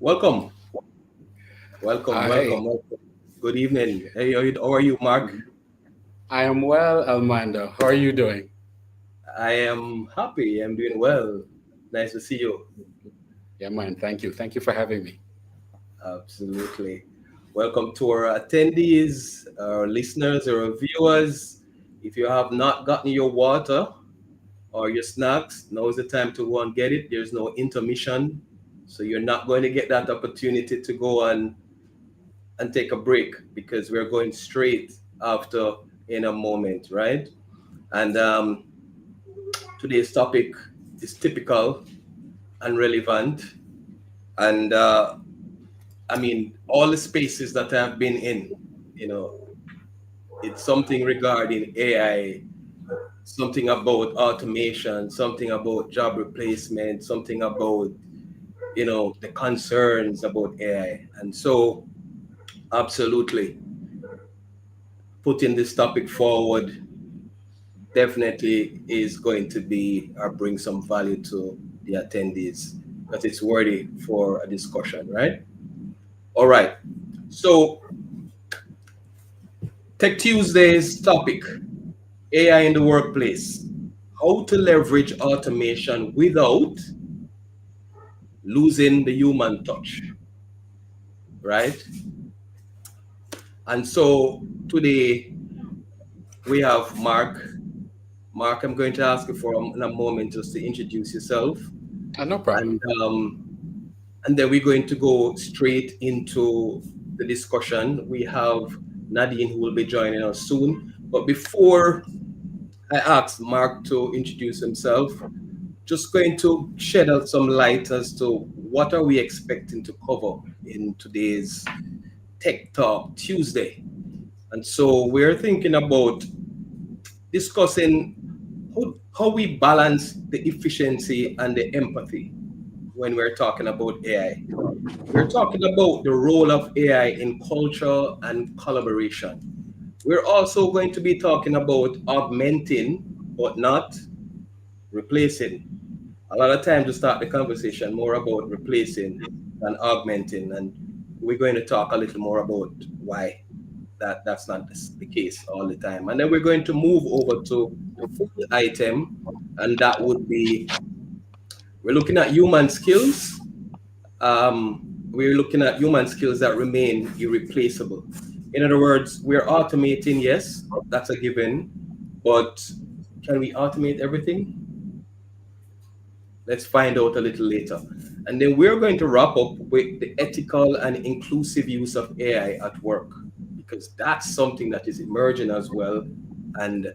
Welcome, welcome, Hi, welcome, welcome. Good evening. Hey, how are you, Mark? I am well, Almando. How are you doing? I am happy. I'm doing well. Nice to see you. Yeah, man. Thank you. Thank you for having me. Absolutely. Welcome to our attendees, our listeners, our viewers. If you have not gotten your water or your snacks, now is the time to go and get it. There's no intermission, so you're not going to get that opportunity to go and take a break because we're going straight after in a moment, right? And today's topic is typical and relevant. And I mean, all the spaces that I've been in, you know, it's something regarding AI, something about automation, something about job replacement, something about, the concerns about AI. And so, absolutely, putting this topic forward definitely is going to be or bring some value to the attendees because it's worthy for a discussion, right? All right. So, Tech Tuesday's topic, AI in the workplace. How to leverage automation without losing the human touch, right? And so today we have Mark. Mark, I'm going to ask you for a moment just to introduce yourself, No problem. and and then we're going to go straight into the discussion. We have Nadeen who will be joining us soon. But before I ask Mark to introduce himself, just going to shed out some light as to what are we expecting to cover in today's Tech Talk Tuesday. And so we're thinking about discussing how we balance the efficiency and the empathy when we're talking about AI. We're talking about the role of AI in culture and collaboration. We're also going to be talking about augmenting, but not replacing. A lot of times we start the conversation more about replacing than augmenting, and we're going to talk a little more about why that's not the case all the time. And then we're going to move over to the fourth item, and that would be we're looking at human skills. We're looking at human skills that remain irreplaceable. In other words, we're automating, yes, that's a given, but can we automate everything? Let's find out a little later. And then we're going to wrap up with the ethical and inclusive use of AI at work, because that's something that is emerging as well. And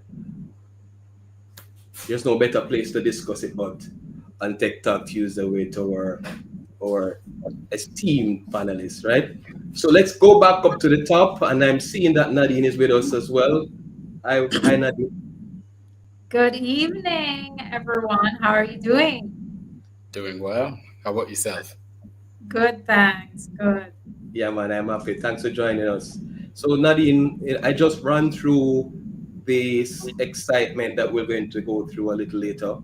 there's no better place to discuss it but on Tech Talk Tuesday with our esteemed panelists, right? So let's go back up to the top. And I'm seeing that Nadine is with us as well. Hi Nadine. Good evening, everyone. How are you doing? Doing well. How about yourself? Good, thanks. Good. Yeah, man, I'm happy. Thanks for joining us. So, Nadine, I just ran through this excitement that we're going to go through a little later.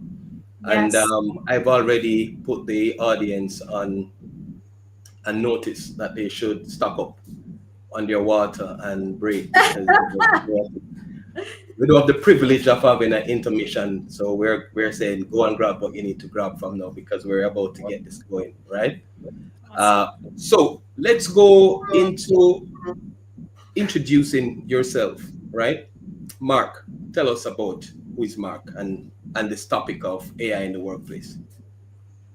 And Yes. I've already put the audience on a notice that they should stock up on their water and break because we don't have the privilege of having an intermission. So we're saying go and grab what you need to grab from now because we're about to get this going, right? Uh, Awesome. so let's go into introducing yourself, right? Mark, tell us about who is Mark and this topic of AI in the workplace.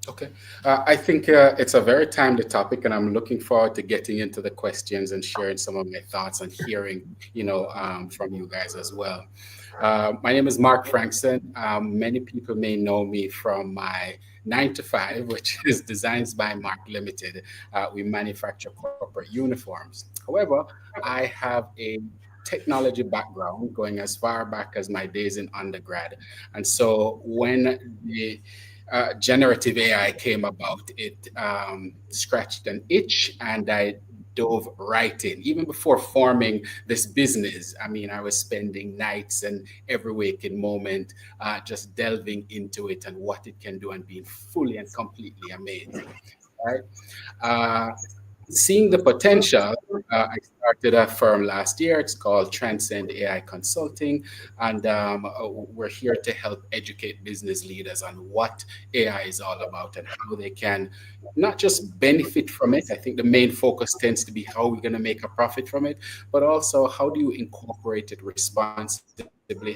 Okay. I think it's a very timely topic, and I'm looking forward to getting into the questions and sharing some of my thoughts and hearing, from you guys as well. My name is Marc Frankson. Many people may know me from my 9 to 5, which is Designs by Marc Limited. We manufacture corporate uniforms. However, I have a technology background going as far back as my days in undergrad. And so when the generative AI came about, it scratched an itch, and I dove right in. Even before forming this business, I mean, I was spending nights and every waking moment just delving into it and what it can do and being fully and completely amazed. right? Uh, Seeing the potential, I started a firm last year. It's called Transcend AI Consulting, and we're here to help educate business leaders on what AI is all about and how they can not just benefit from it. I think the main focus tends to be how we're going to make a profit from it, but also how do you incorporate it responsibly?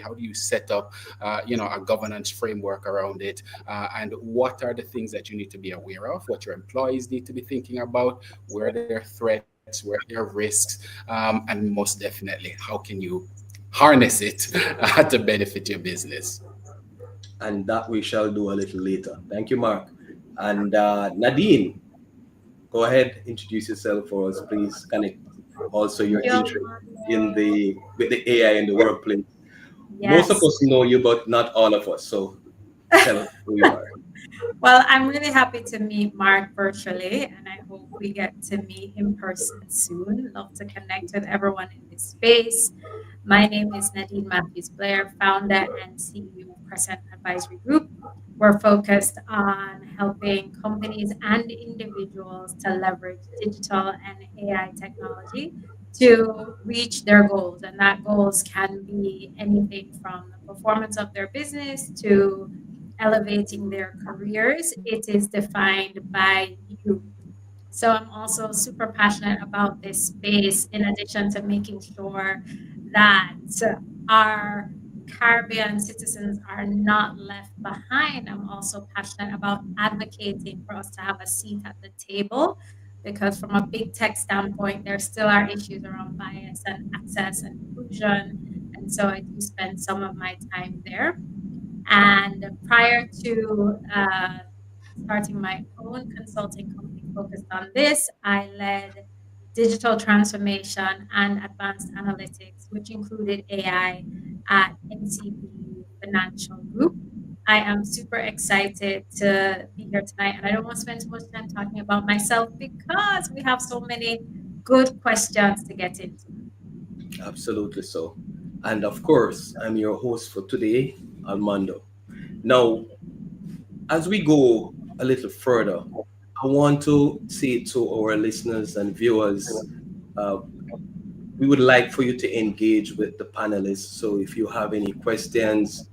How do you set up, a governance framework around it, and what are the things that you need to be aware of? What your employees need to be thinking about? Where are their threats, where are their risks, and most definitely, how can you harness it to benefit your business? And that we shall do a little later. Thank you, Mark. And Nadine, go ahead, introduce yourself for us, please. Connect also your Yo, interest in the with the AI in the workplace. Most of yes. us know you, but not all of us. So tell us who you are. Well, I'm really happy to meet Mark virtually, and I hope we get to meet in person soon. Love to connect with everyone in this space. My name is Nadeen Matthews Blair, founder and CEO of Crescent Advisory Group. We're focused on helping companies and individuals to leverage digital and AI technology to reach their goals. And that goals can be anything from the performance of their business to elevating their careers. It is defined by you. So I'm also super passionate about this space, in addition to making sure that our Caribbean citizens are not left behind. I'm also passionate about advocating for us to have a seat at the table, because from a big tech standpoint, there still are issues around bias and access and inclusion. And so I do spend some of my time there. And prior to starting my own consulting company focused on this, I led digital transformation and advanced analytics, which included AI at NCB Financial Group. I am super excited to be here tonight, and I don't want to spend too much time talking about myself because we have so many good questions to get into. Absolutely so. And of course, I'm your host for today, Almando. Now, as we go a little further, I want to say to our listeners and viewers, uh, we would like for you to engage with the panelists. So if you have any questions,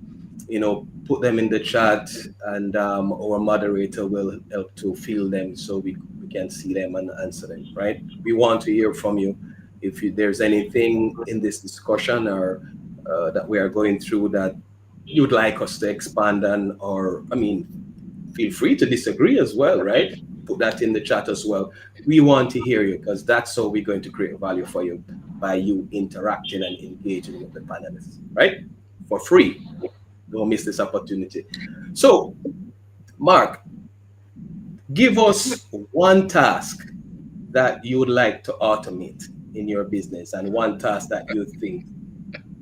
put them in the chat, and our moderator will help to field them so we can see them and answer them, right? We want to hear from you. If there's anything in this discussion or that we are going through that you'd like us to expand on, or, I mean, feel free to disagree as well, right? Put that in the chat as well. We want to hear you because that's how we're going to create value for you, by you interacting and engaging with the panelists, right? For free. Don't miss this opportunity. So, Mark, give us one task that you would like to automate in your business, and one task that you think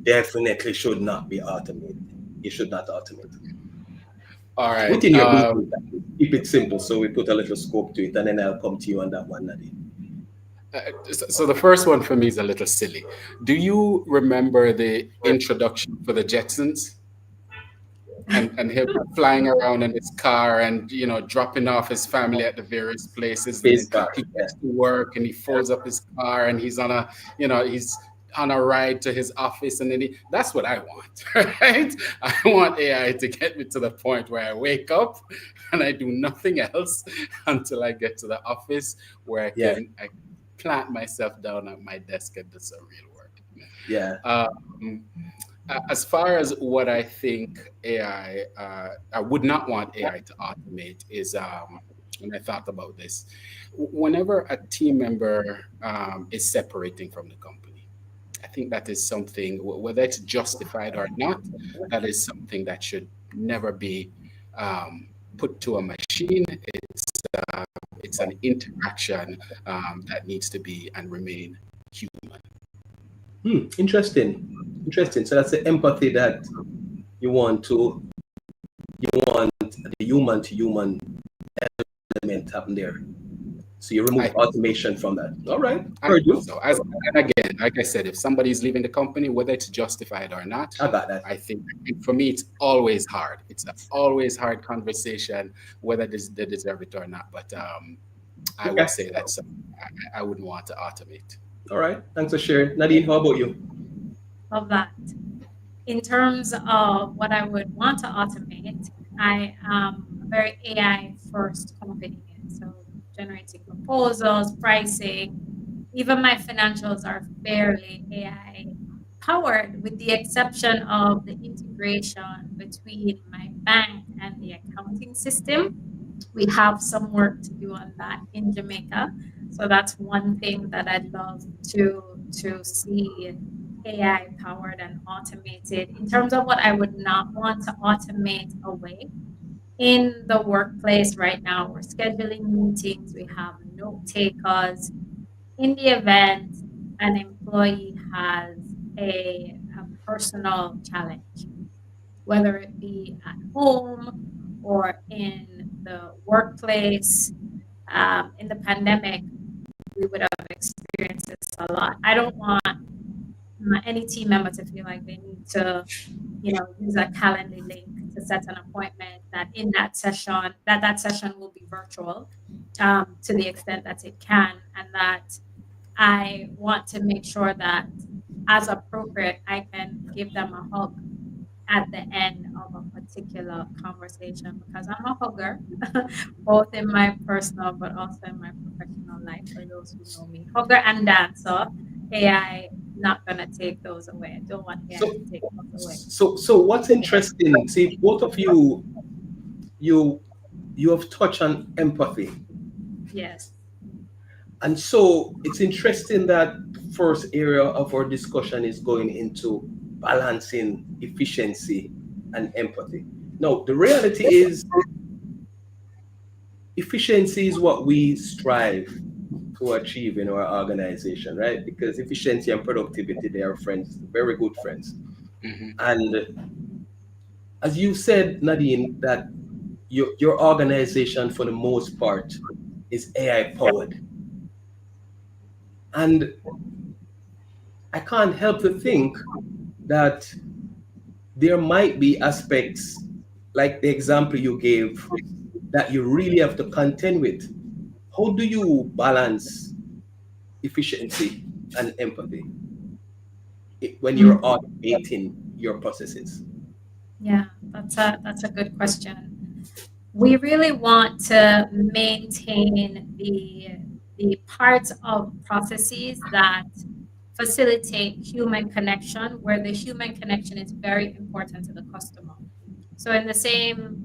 definitely should not be automated. You should not automate All right. within your business. Keep it simple, so we put a little scope to it, and then I'll come to you on that one, Nadine. So the first one for me is a little silly. Do you remember the introduction for the Jetsons? And him flying around in his car and dropping off his family at the various places, and Space then car, he yeah. gets to work and he folds up his car and he's on a ride to his office, and then that's what I want. Right? I want AI to get me to the point where I wake up and I do nothing else until I get to the office, where Yeah, I plant myself down at my desk and do some real work. yeah. um, as far as what I think I would not want AI to automate is, when I thought about this, whenever a team member is separating from the company, I think that is something, whether it's justified or not, that is something that should never be put to a machine. Uh, it's an interaction that needs to be and remain human. Interesting. Interesting. So that's the empathy that you want to, you want the human to human element happen there. So you remove I automation from that. All right. I Heard think you. so. And again, like I said, if somebody's leaving the company, whether it's justified or not, I got that. I think for me it's always hard. It's an always hard conversation whether they deserve it or not. But I would Okay. say that's I wouldn't want to automate. All right. Thanks for sharing. Nadine, how about you? Love that. In terms of what I would want to automate, I am a very AI first company. So generating proposals, pricing, even my financials are fairly AI powered, with the exception of the integration between my bank and the accounting system. We have some work to do on that in Jamaica. So that's one thing that I'd love to see AI powered and automated. In terms of what I would not want to automate away, in the workplace right now, we're scheduling meetings, we have note takers. In the event an employee has a personal challenge, whether it be at home or in the workplace, in the pandemic, we would have experienced this a lot. I don't want any team member to feel like they need to, use a Calendly link to set an appointment, that in that session, that session will be virtual, to the extent that it can, and that I want to make sure that as appropriate, I can give them a hug at the end of a particular conversation, because I'm a hugger, both in my personal but also in my professional life. For those who know me, hugger and dancer. AI not gonna take those away. I don't want AI So, to take those away. so what's interesting? See, both of you, you have touched on empathy, Yes. and so it's interesting that first area of our discussion is going into balancing efficiency and empathy. Now, the reality is efficiency is what we strive to achieve in our organization, right? Because efficiency and productivity, they are friends, very good friends. Hmm. And as you said, Nadine, that your organization, for the most part, is AI powered. And I can't help to think that there might be aspects, like the example you gave, that you really have to contend with. How do you balance efficiency and empathy when you're Mm. automating your processes? Yeah, that's a good question. We really want to maintain the parts of processes that facilitate human connection, where the human connection is very important to the customer. So in the same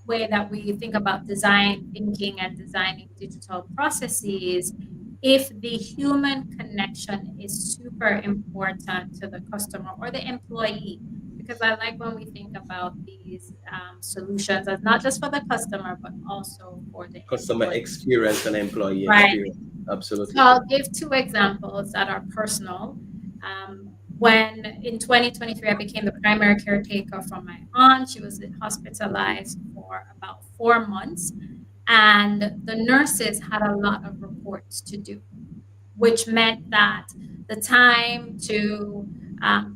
way that we think about design thinking and designing digital processes, if the human connection is super important to the customer or the employee, because I like when we think about these solutions as not just for the customer, but also for the Customer employee. experience and employee Right. experience. So Absolutely. I'll give two examples that are personal. When in 2023, I became the primary caretaker for my aunt. She was hospitalized for about 4 months, and the nurses had a lot of reports to do, which meant that the time to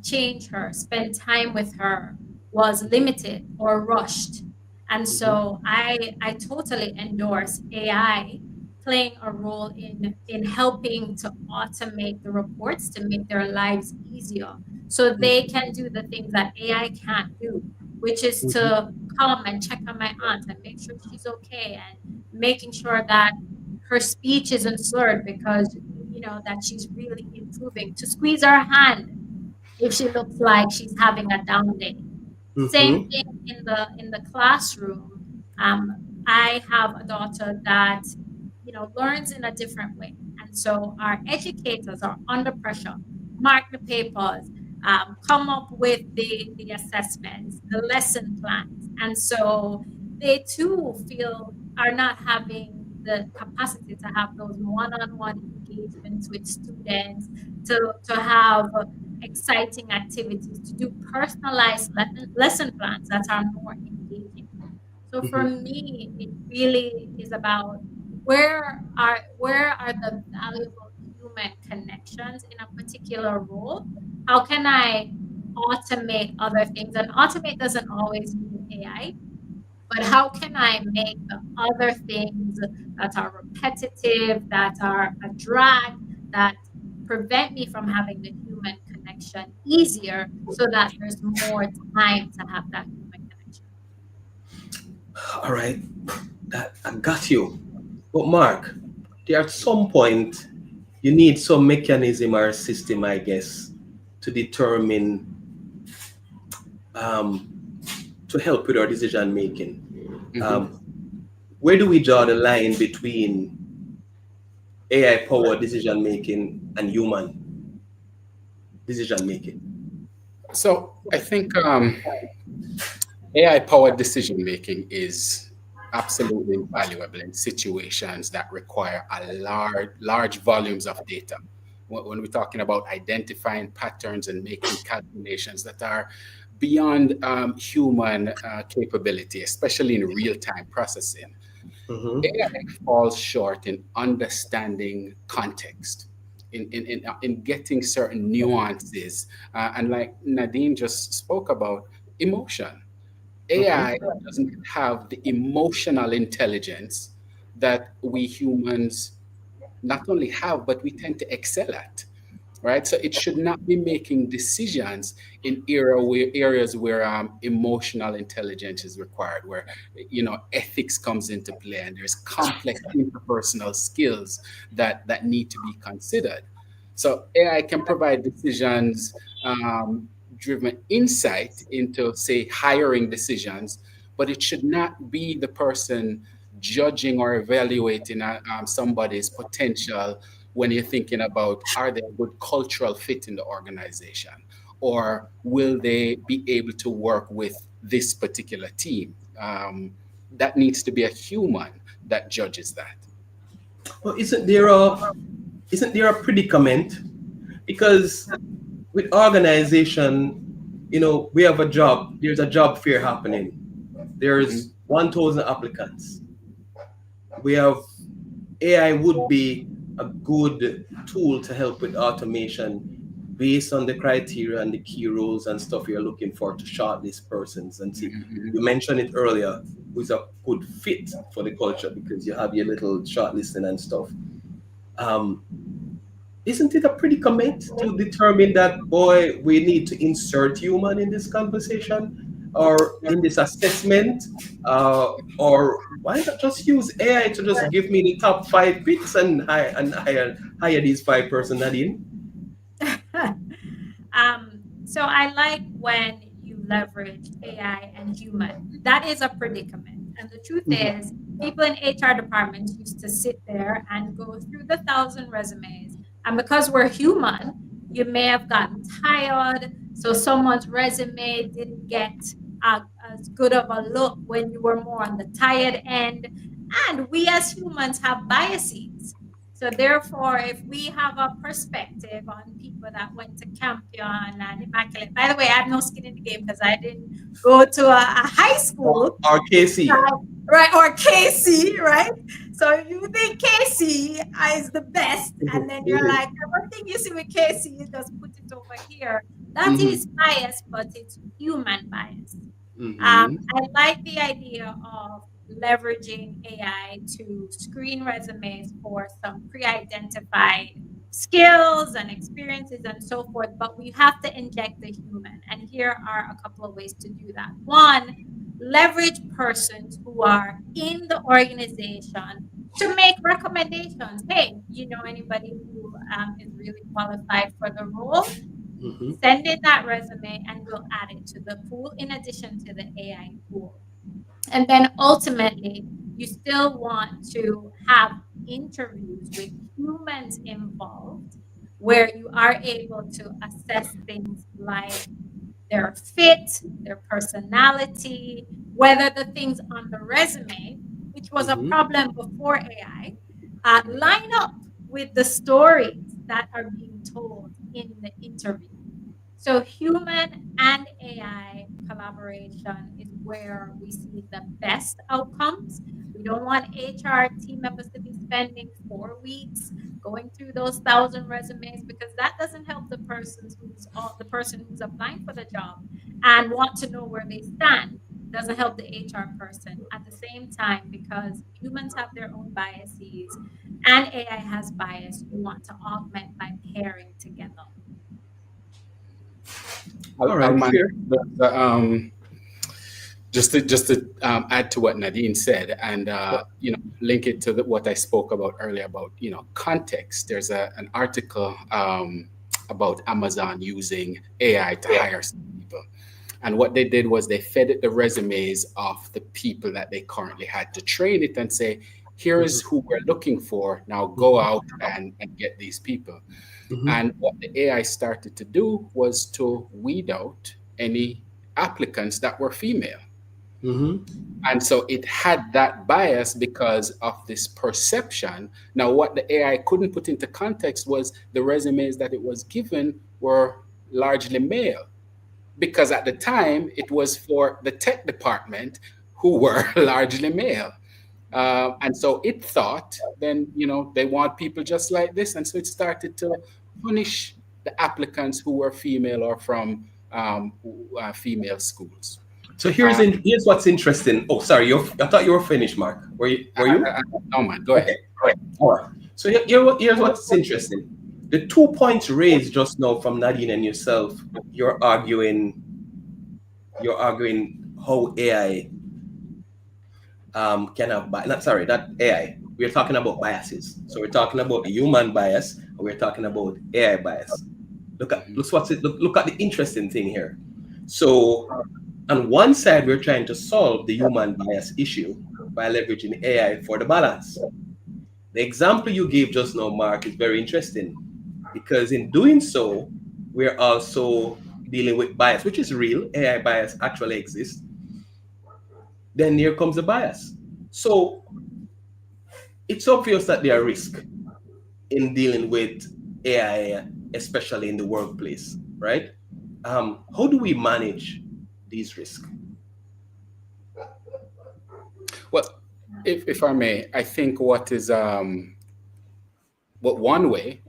change her, spend time with her, was limited or rushed. And Mhm. so I totally endorse AI playing a role in helping to automate the reports to make their lives easier, so they Mhm. can do the things that AI can't do, which is Mhm. to come and check on my aunt and make sure she's okay, and making sure that her speech isn't slurred, because that she's really improving, to squeeze her hand if she looks like she's having a down day. Same Mhm. thing in the classroom. um, I have a daughter that learns in a different way, and so our educators are under pressure. Mark the papers, come up with the assessments, the lesson plans, and so they too feel are not having the capacity to have those one-on-one engagements with students, to have exciting activities, to do personalized lesson plans that are more engaging. So for Mhm. me, it really is about where are the valuable human connections in a particular role? How can I automate other things? And automate doesn't always mean AI. but how can I make the other things that are repetitive, that are a drag, that prevent me from having the human connection easier so that there's more time to have that human connection? All right, that I got you. But Mark, there at some point you need some mechanism or system, I guess, to determine um, to help with our decision making. Mhm. Um, where do we draw the line between AI powered decision making and human decision making? So I think AI powered decision making is absolutely invaluable in situations that require a large volumes of data. When we're talking about identifying patterns and making calculations that are beyond human capability, especially in real time processing, Mm-hmm. AI falls short in understanding context, in getting certain nuances, and like Nadine just spoke about, emotion. Mm-hmm. AI doesn't have the emotional intelligence that we humans not only have, but we tend to excel at, right? So it should not be making decisions in areas where emotional intelligence is required, where ethics comes into play, and there's complex interpersonal skills that need to be considered. So AI can provide decisions driven insight into, say, hiring decisions, but it should not be the person judging or evaluating somebody's potential when you're thinking about, are they a good cultural fit in the organization, or will they be able to work with this particular team. That needs to be a human that judges that. Well, isn't there a predicament? Because with organization, we have a job. There's a job fair happening. Mhm. There's 1,000 applicants. We have AI would be a good tool to help with automation based on the criteria and the key roles and stuff you're looking for to shortlist persons and see. You Mhm. mentioned it earlier, who's a good fit for the culture because you have your little shortlisting and stuff. Um, isn't it a predicament to determine that, boy, we need to insert human in this conversation or in this assessment? Or why not just use AI to just give me the top five picks and hire these five person, Nadine? So I like when you leverage AI and human. That is a predicament. And the truth is, people in HR departments used to sit there and go through the thousand resumes. And because we're human, you may have gotten tired. So someone's resume didn't get as good of a look when you were more on the tired end. And we as humans have biases. So therefore, if we have a perspective on people that went to Campion and Immaculate, by the way, I have no skin in the game because I didn't go to a high school, Or KC? right? Or KC, right? So if you think KC is the best, and then you're like, everything you see with KC, you just put it over here. That Mm-hmm. is bias, but it's human bias. Mm-hmm. I like the idea of leveraging AI to screen resumes for some pre identified skills and experiences and so forth, but we have to inject the human. And here are a couple of ways to do that. One, leverage persons who are in the organization to make recommendations. Hey, you know anybody who is really qualified for the role? Mm-hmm. Send in that resume and we'll add it to the pool in addition to the AI pool. And then ultimately, you still want to have interviews with humans involved where you are able to assess things like their fit, their personality, whether the things on the resume, which was a Mm-hmm. problem before AI, line up with the stories that are being told in the interview. So human and AI collaboration is where we see the best outcomes. We don't want HR team members to be spending 4 weeks going through those thousand resumes because that doesn't help the person who's applying for the job and want to know where they stand. doesn't help the HR person. At the same time, because humans have their own biases and AI has bias, you want to augment by pairing together. All right, Almando, fair. just to add to what Nadine said, and Yeah. link it to what I spoke about earlier about context. There's an article about Amazon using AI to hire some people, and what they did was they fed it the resumes of the people that they currently had to train it and say, Mhm, here's who we're looking for. Now go mhm, out and get these people. mhm, And what the AI started to do was to weed out any applicants that were female. mhm, And so it had that bias because of this perception. Now, what the AI couldn't put into context was the resumes that it was given were largely male, because at the time it was for the tech department who were largely male. And so it thought, then, they want people just like this. And so it started to punish the applicants who were female or from female schools. So Uh, here's what's interesting. Oh, sorry, I thought you were finished, Mark. Were you? oh man, go Okay. ahead. All right. So here's what's interesting. The 2 points raised just now from Nadine and yourself, you're arguing you're arguing how AI can have not sorry, not AI. We're talking about biases. So we're talking about human bias and we're talking about AI bias. Mhm. Look at the interesting thing here. So on one side, we're trying to solve the human bias issue by leveraging AI for the balance. The example you gave just now, Mark, is very interesting because in doing so, we're also dealing with bias, which is real. AI bias actually exists. Then here comes the bias. So it's obvious that there are risks in dealing with AI, especially in the workplace, right? How do we manage these risks? Well, if I may, I think what one way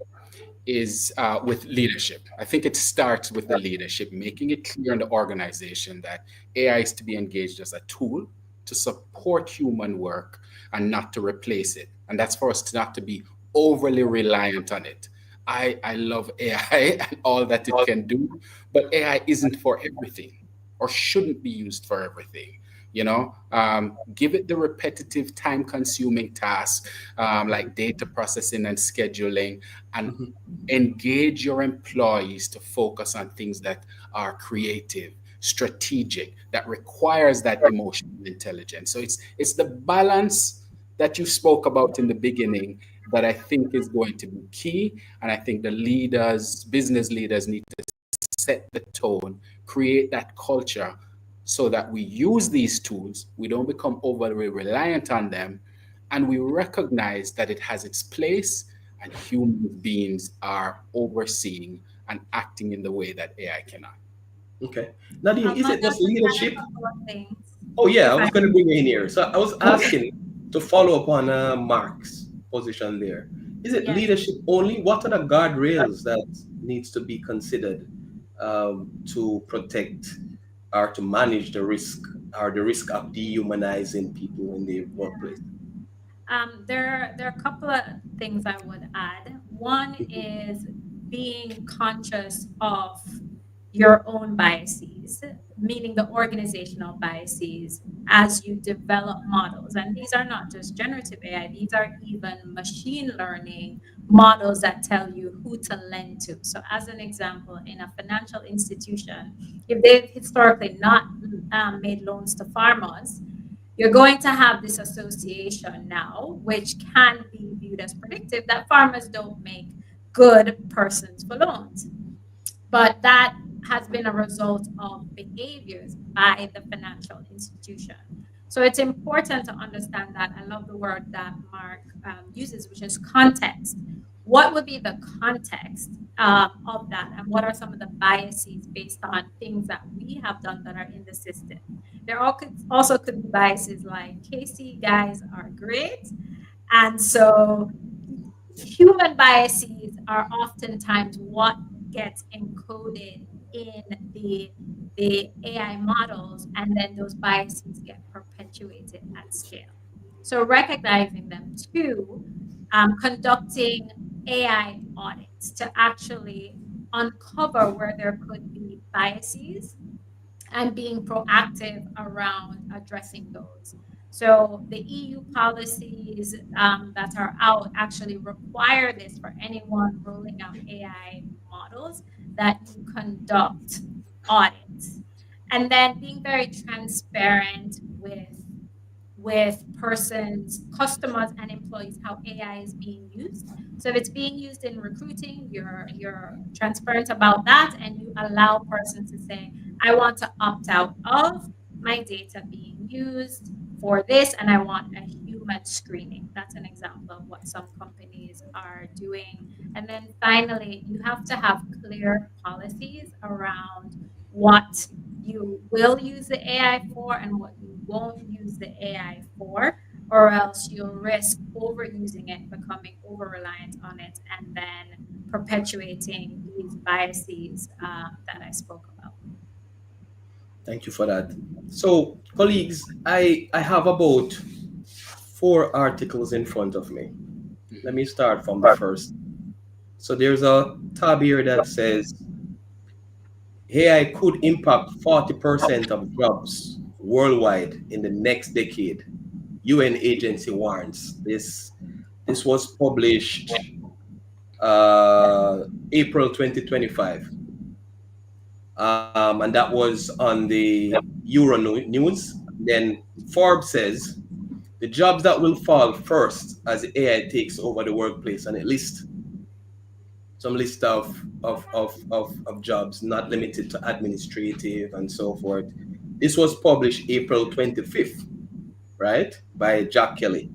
is with leadership. I think it starts with the leadership, making it clear in the organization that AI is to be engaged as a tool to support human work and not to replace it. And that's for us to not to be overly reliant on it. I love AI and all that it can do, but AI isn't for everything or shouldn't be used for everything. Give it the repetitive, time consuming tasks like data processing and scheduling, and Mhm. engage your employees to focus on things that are creative, strategic, that requires that emotional intelligence. So it's the balance that you spoke about in the beginning that I think is going to be key. And I think the leaders, business leaders, need to set the tone, create that culture so that we use these tools, we don't become overly reliant on them, and we recognize that it has its place and human beings are overseeing and acting in the way that AI cannot. Okay. Nadine, is it Almando, just just add a leadership? couple of things, Oh, yeah, I if I was going to may. bring you in here. So I was asking to follow up on Mark's position there. Is it Yes. leadership only? What are the guardrails that needs to be considered to protect or to manage the risk or the risk of dehumanizing people in the workplace? There are a couple of things I would add. One is being conscious of your own biases, meaning the organizational biases, as you develop models. And these are not just generative AI, these are even machine learning models that tell you who to lend to. So, as an example, in a financial institution, if they've historically not made loans to farmers, you're going to have this association now, which can be viewed as predictive that farmers don't make good persons for loans. But that has been a result of behaviors by the financial institution. So it's important to understand that. I love the word that Marc uses, which is context. What would be the context of that? And what are some of the biases based on things that we have done that are in the system? There also could be biases like Casey guys are great. And so human biases are oftentimes what gets encoded in the the AI models, and then those biases get perpetuated at scale. So recognizing them. Two, conducting AI audits to actually uncover where there could be biases and being proactive around addressing those. So the EU policies that are out actually require this for anyone rolling out AI models, that you conduct audits. And then being very transparent with persons, customers, and employees how AI is being used. So if it's being used in recruiting, you're transparent about that, and you allow persons to say, I want to opt out of my data being used for this, and I want a human screening. That's an example of what some companies are doing. And then finally, you have to have clear policies around what you will use the AI for and what you won't use the AI for, or else you'll risk overusing it, becoming over reliant on it, and then perpetuating these biases that I spoke about. Thank you for that. So, colleagues, I have about four articles in front of me. Let me start from the first. So there's a tab here that says AI could impact 40% of jobs worldwide in the next decade. UN agency warns. This was published April 2025. And that was on the News. Then Forbes says the jobs that will fall first as AI takes over the workplace, and it lists some list of jobs not limited to administrative and so forth. This was published April 25th, right, by Jack Kelly.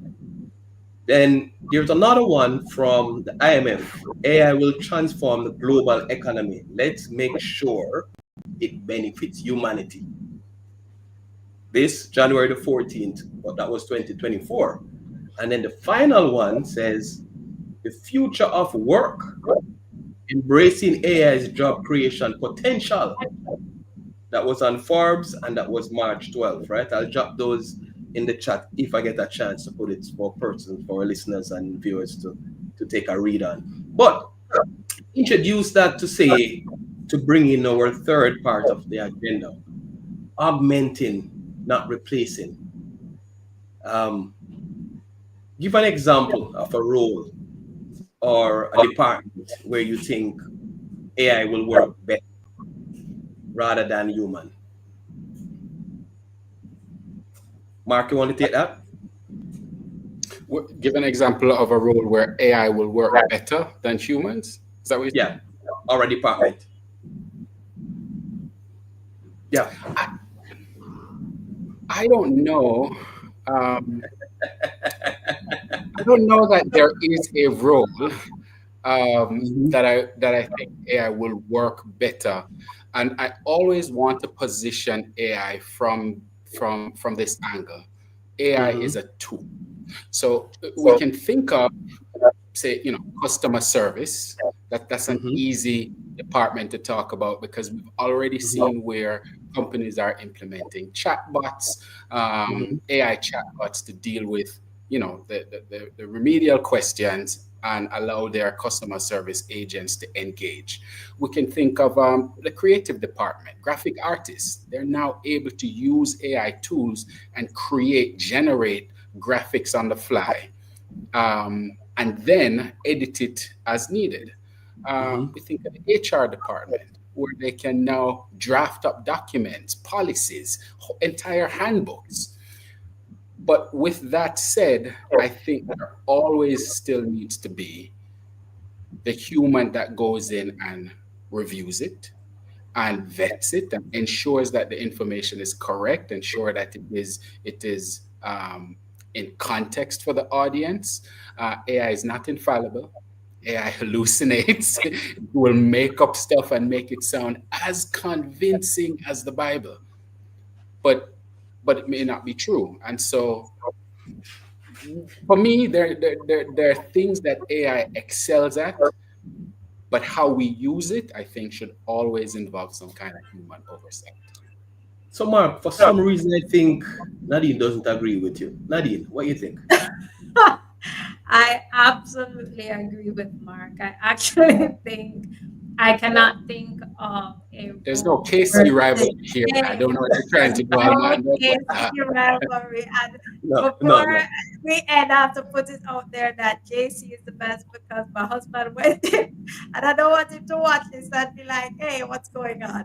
Then there's another one from the IMF. AI will transform the global economy. Let's make sure it benefits humanity. This January the 14th, but that was 2024. And then the final one says the future of work, embracing AI's job creation potential. That was on Forbes, and that was March 12th, right? I'll drop those in the chat if I get a chance to put it for persons, for our listeners and viewers to take a read on. But introduce that to say, to bring in our third part of the agenda, augmenting, not replacing. Give an example of a role or a department where you think AI will work better rather than human. Mark, you want to take that? Give an example of a role where AI will work better than humans. Is that what you're saying? Or a department. Yeah. I don't know. I don't know that there is a role that I think AI will work better, and I always want to position AI from this angle. AI is a tool, so we can think of, say, customer service. That's an easy department to talk about because we've already seen where companies are implementing chatbots, AI chatbots to deal with the remedial questions and allow their customer service agents to engage. We can think of the creative department, graphic artists. They're now able to use AI tools and generate graphics on the fly, and then edit it as needed. We think of the HR department, where they can now draft up documents, policies, entire handbooks. But with that said, I think there always still needs to be the human that goes in and reviews it and vets it and ensures that the information is correct, ensure that it is in context for the audience. AI is not infallible. AI hallucinates. It will make up stuff and make it sound as convincing as the Bible, but it may not be true. And so, for me, there are things that AI excels at, But how we use it, I think, should always involve some kind of human oversight. So, Mark, for some reason, I think Nadine doesn't agree with you. Nadine, what do you think? I absolutely agree with Mark. I actually think I cannot think of a There's no role where KC rivalry here. I today don't know what you're trying there's to do, no Almando, but KC rivalry. And No, no, before no. we end, I have to put it out there that JC is the best because my husband went in and I don't want him to watch this and be like, hey, what's going on?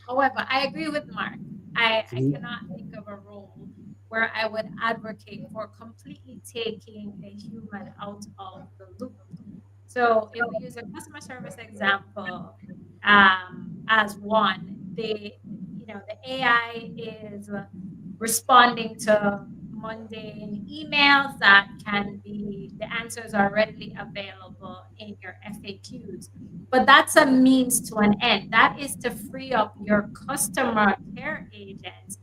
However, I agree with Mark. I Mhm. cannot think of a role where I would advocate for completely taking a human out of the loop. So if we use a customer service example as one, the AI is responding to mundane emails that can be the answers are readily available in your FAQs. But that's a means to an end. That is to free up your customer care agents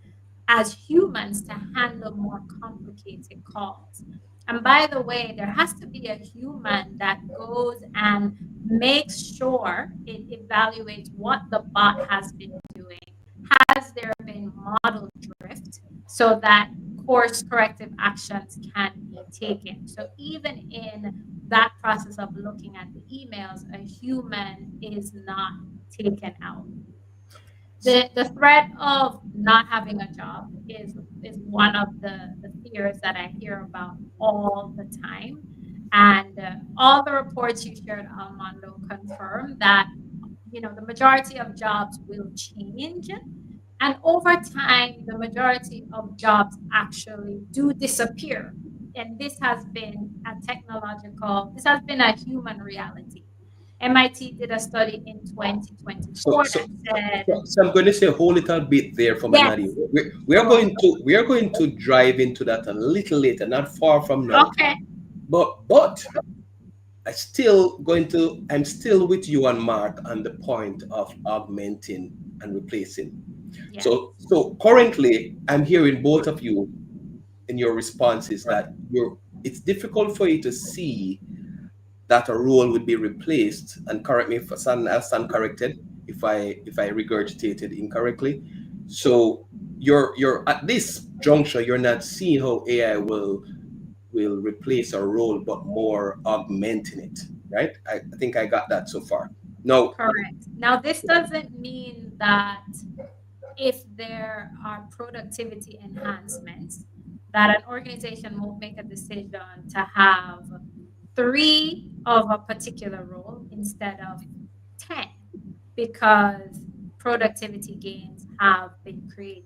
as humans to handle more complicated calls. And by the way, there has to be a human that goes and makes sure it evaluates what the bot has been doing. Has there been model drift so that course corrective actions can be taken? So even in that process of looking at the emails, a human is not taken out. The threat of not having a job is one of the fears that I hear about all the time. And all the reports you shared, Almando, confirm that the majority of jobs will change, and over time the majority of jobs actually do disappear. And this has been a human reality. MIT did a study in So, 2024 so, that said, so I'm going to say a whole little bit there for Nadine. yes, We are go on. going to drive into that a little later, not far from now. Okay, But I'm still with you and Mark on the point of augmenting and replacing. yes, So currently I'm hearing both of you in your responses that it's difficult for you to see that a role would be replaced, and correct me if I stand corrected if I regurgitated incorrectly. So you're at this juncture, you're not seeing how AI will replace a role, but more augmenting it, right? I think I got that so far. Now, correct. Now, this doesn't mean that if there are productivity enhancements, that an organization won't make a decision to have three of a particular role instead of 10 because productivity gains have been created.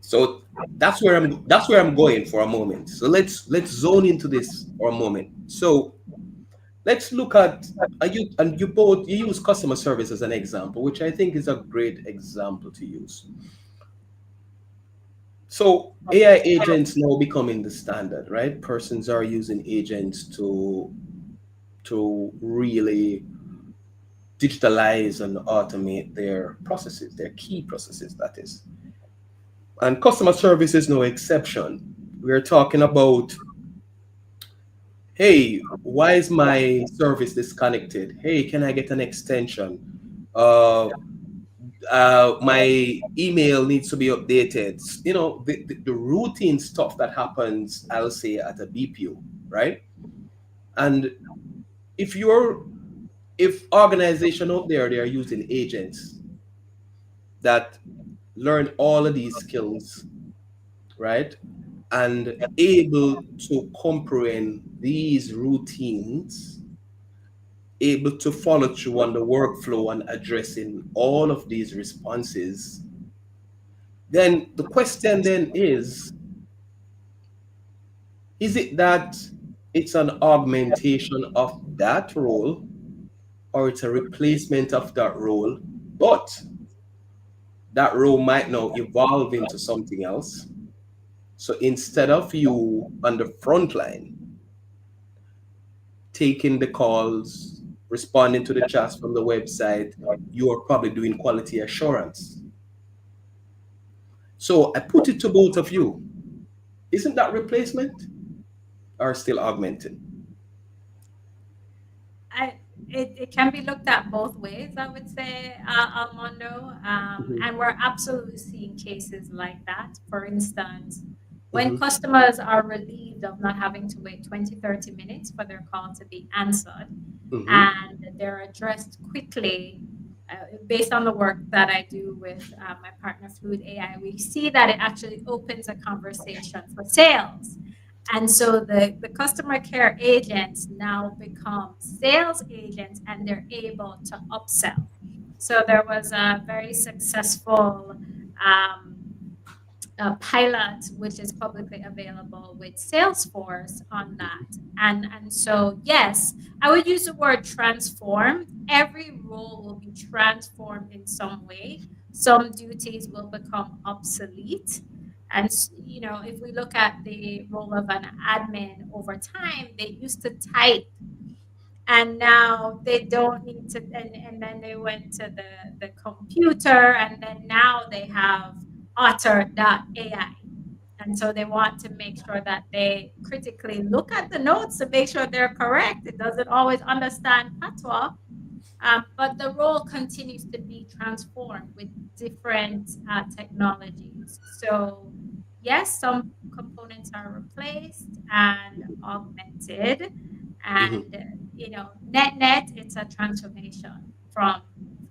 so that's where I'm going for a moment. So let's zone into this for a moment. So let's look at you use customer service as an example, which I think is a great example to use. So AI agents now becoming the standard, right? Persons are using agents to really digitalize and automate their processes, their key processes, that is. And customer service is no exception. We're talking about, hey, why is my service disconnected? Hey, can I get an extension? Uh, my email needs to be updated. The routine stuff that happens, I'll say, at a BPO, right? And if you're if organization out there they are using agents that learn all of these skills, right, and able to comprehend these routines, able to follow through on the workflow and addressing all of these responses, then the question then is it that it's an augmentation of that role, or it's a replacement of that role, but that role might now evolve into something else? So instead of you on the front line taking the calls, responding to the chats from the website, you are probably doing quality assurance. So I put it to both of you. Isn't that replacement or still augmenting? it can be looked at both ways, I would say, Almando. Mhm, And we're absolutely seeing cases like that. For instance, when mhm, customers are relieved of not having to wait 20, 30 minutes for their call to be answered mhm, and they're addressed quickly. Based on the work that I do with my partner Fluid AI, we see that it actually opens a conversation for sales. And so the customer care agents now become sales agents and they're able to upsell. So there was a very successful um, pilot, which is publicly available with Salesforce on that. And so, yes, I would use the word transform. Every role will be transformed in some way. Some duties will become obsolete. And, if we look at the role of an admin over time, they used to type and now they don't need to and then they went to the computer and then now they have otter.ai, and so they want to make sure that they critically look at the notes to make sure they're correct. It doesn't always understand patois, but the role continues to be transformed with different technologies. So, yes, some components are replaced and augmented, mhm. and net, it's a transformation from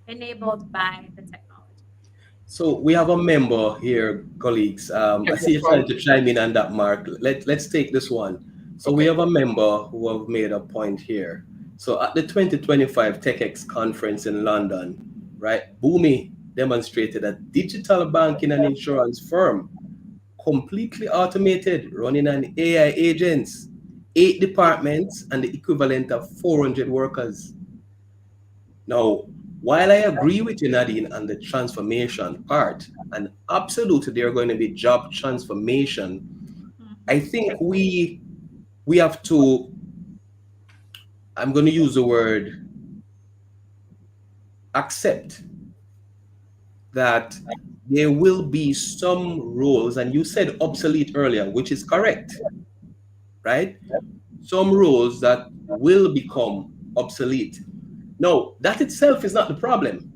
enabled by the technology. So we have a member here, colleagues. Yeah, I no see you trying problem. to chime in on that, Mark. Let's take this one. So we Okay. have a member who have made a point here. So at the 2025 TechX conference in London, right, Boomi demonstrated a digital banking and insurance firm, completely automated, running on AI agents, 8 departments, and the equivalent of 400 workers. Now, while I agree with you, Nadine, on the transformation part, and absolutely there are going to be job transformation, I Mhm. think we have to, I'm going to use the word accept that there will be some roles, and you said obsolete earlier, which is correct, right? Some roles that will become obsolete. No, that itself is not the problem.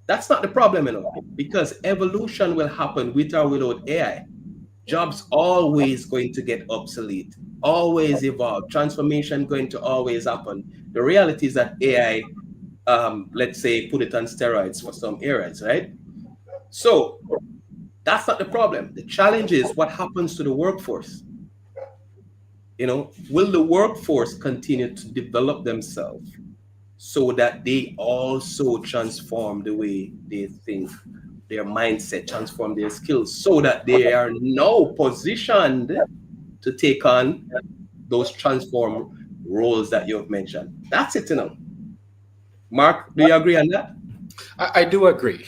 That's not the problem, because evolution will happen with or without AI. Yeah. Jobs always going to get obsolete, always evolve, transformation going to always happen. The reality is that AI, let's say, put it on steroids for some areas, right? So that's not the problem. The challenge is what happens to the workforce. Will the workforce continue to develop themselves so that they also transform the way they think, their mindset, transform their skills, so that they are now positioned to take on those transform roles that you've mentioned. That's it. Mark, do you agree on that? I do agree.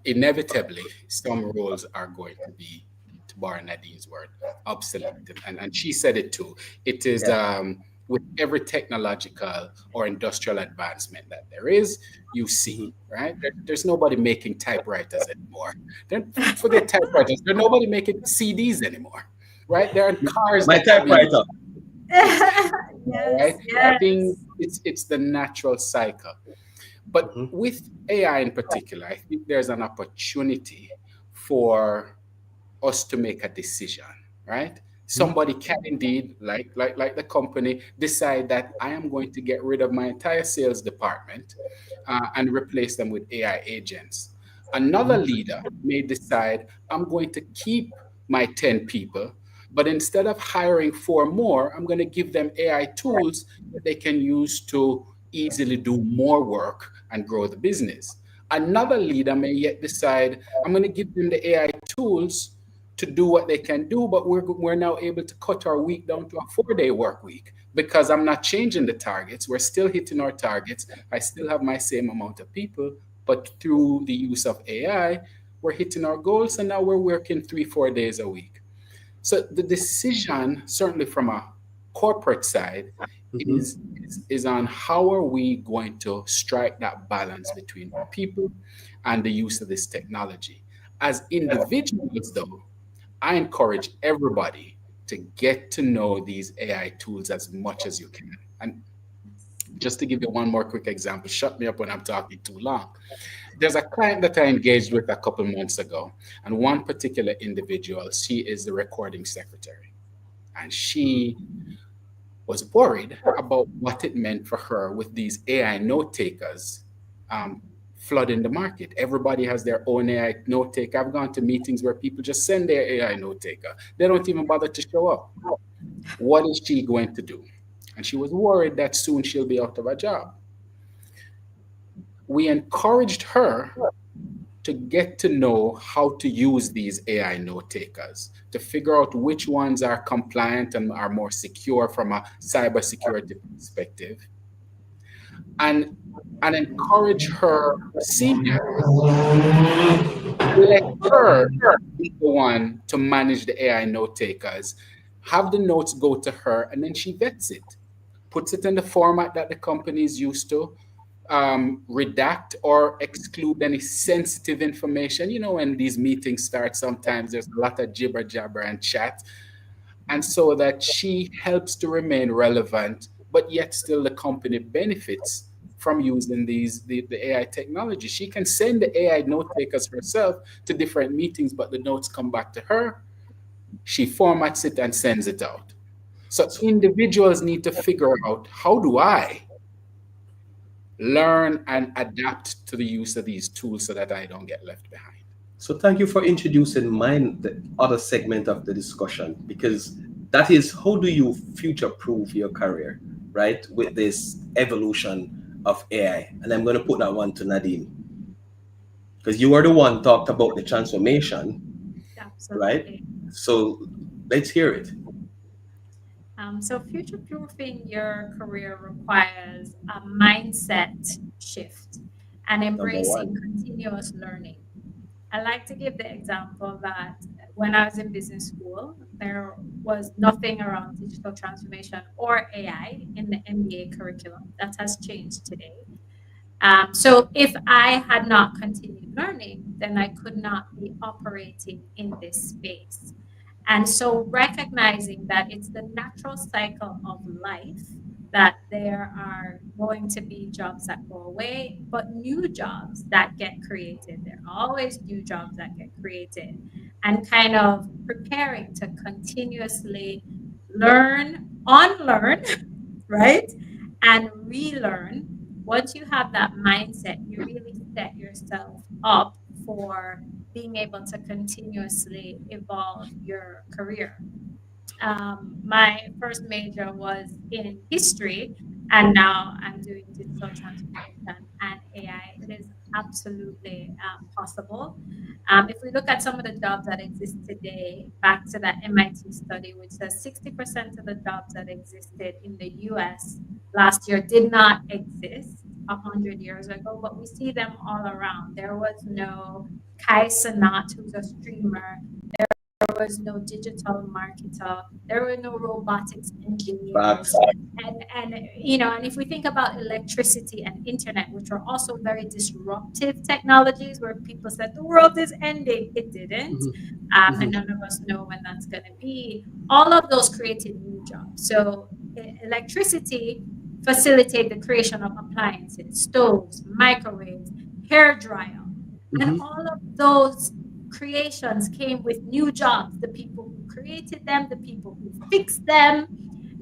Inevitably, some roles are going to be, to borrow Nadine's word, obsolete. And she said it too. It is Yeah. with every technological or industrial advancement that there is, you Mhm. see, right? There's nobody making typewriters anymore. Forget typewriters. There's nobody making CDs anymore, right? There are cars My that are being typewriter. right. Yes, Thing yes. it's the natural cycle. But Mhm. with AI in particular, I think there's an opportunity for us to make a decision, right? Mhm. Somebody can indeed, like the company, decide that I am going to get rid of my entire sales department and replace them with AI agents. Another Mhm. leader may decide I'm going to keep my 10 people, but instead of hiring 4 more, I'm going to give them AI tools that they can use to easily do more work and grow the business. Another leader may yet decide I'm going to give them the AI tools to do what they can do, but we're now able to cut our week down to a 4-day work week because I'm not changing the targets. We're still hitting our targets. I still have my same amount of people, but through the use of AI, we're hitting our goals, and now we're working 3-4 days a week. So the decision, certainly from a corporate side, Mhm. is on how are we going to strike that balance between our people and the use of this technology. As individuals, though, I encourage everybody to get to know these AI tools as much as you can. And Just to give you one more quick example, shut me up when I'm talking too long. There's a client that I engaged with a couple months ago, and one particular individual, she is the recording secretary, and she was worried about what it meant for her with these AI note takers um, flooding the market. Everybody has their own AI note taker. I've gone to meetings where people just send their AI note taker. They don't even bother to show up. What is she going to do? And she was worried that soon she'll be out of a job. We encouraged her to get to know how to use these AI note takers, to figure out which ones are compliant and are more secure from a cybersecurity perspective, and encourage her seniors to let her be the one to manage the AI note takers, have the notes go to her, and then she vets it, puts it in the format that the company is used to, redact or exclude any sensitive information. You know, when these meetings start, sometimes there's a lot of jibber jabber and chat. And so that she helps to remain relevant, but yet still the company benefits from using the AI technology. She can send the AI note takers herself to different meetings, but the notes come back to her. She formats it and sends it out. So individuals need to figure out, how do I learn and adapt to the use of these tools so that I don't get left behind? So thank you for introducing mine, the other segment of the discussion, because that is how do you future-proof your career, right? With this evolution of AI. And I'm going to put that one to Nadine, because you are the one talked about the transformation, right? Absolutely. So let's hear it. So future proofing your career requires a mindset shift and Number embracing one. continuous learning. I like to give the example that when I was in business school, there was nothing around digital transformation or AI in the MBA curriculum. That has changed today. So if I had not continued learning, then I could not be operating in this space. And so recognizing that it's the natural cycle of life, that there are going to be jobs that go away, but new jobs that get created. There are always new jobs that get created. And kind of preparing to continuously learn, unlearn, right? And relearn. Once you have that mindset, you really set yourself up for being able to continuously evolve your career. My first major was in history, and now I'm doing digital transformation and AI. It is absolutely possible. If we look at some of the jobs that exist today, back to that MIT study, which says 60% of the jobs that existed in the US last year did not exist 100 years ago, but we see them all around. There was no Kai Sanat, who's a streamer. There was no digital marketer. There were no robotics engineers. Facts. And if we think about electricity and internet, which are also very disruptive technologies, where people said the world is ending, it didn't, Mhm. and Mhm. none of us know when that's going to be. All of those created new jobs. So electricity facilitated the creation of appliances, stoves, microwaves, hair dryer, and Mhm. all of those creations came with new jobs, the people who created them, the people who fixed them.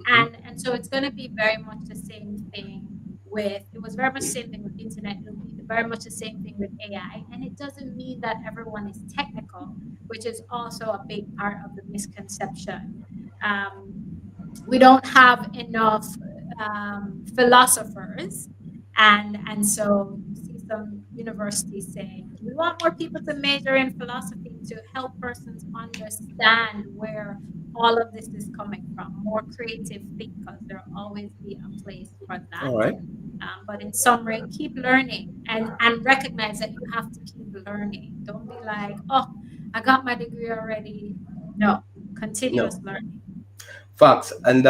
Mhm. And so it's going to be very much the same thing with, it was very much the same thing with internet. It'll be very much the same thing with AI. And it doesn't mean that everyone is technical, which is also a big part of the misconception. Um, we don't have enough philosophers, and so you see some universities saying we want more people to major in philosophy to help persons understand where all of this is coming from, more creative thinkers. There'll always be a place for that. All right. But in summary, keep learning, and recognize that you have to keep learning. Don't be like, oh, I got my degree already. No, No. continuous learning. Facts. And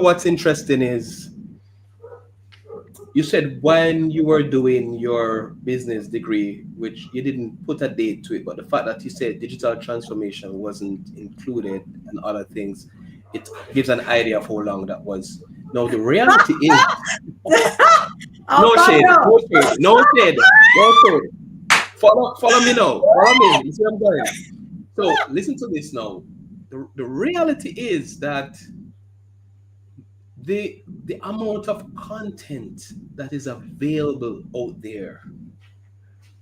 what's interesting is you said when you were doing your business degree, which you didn't put a date to it, but the fact that you said digital transformation wasn't included and other things, it gives an idea of how long that was. Now the reality is, No shade, Almando. no shade, no shade, no shade. Follow me now. Follow me. You see where I'm going? So listen to this now. The reality is that the amount of content that is available out there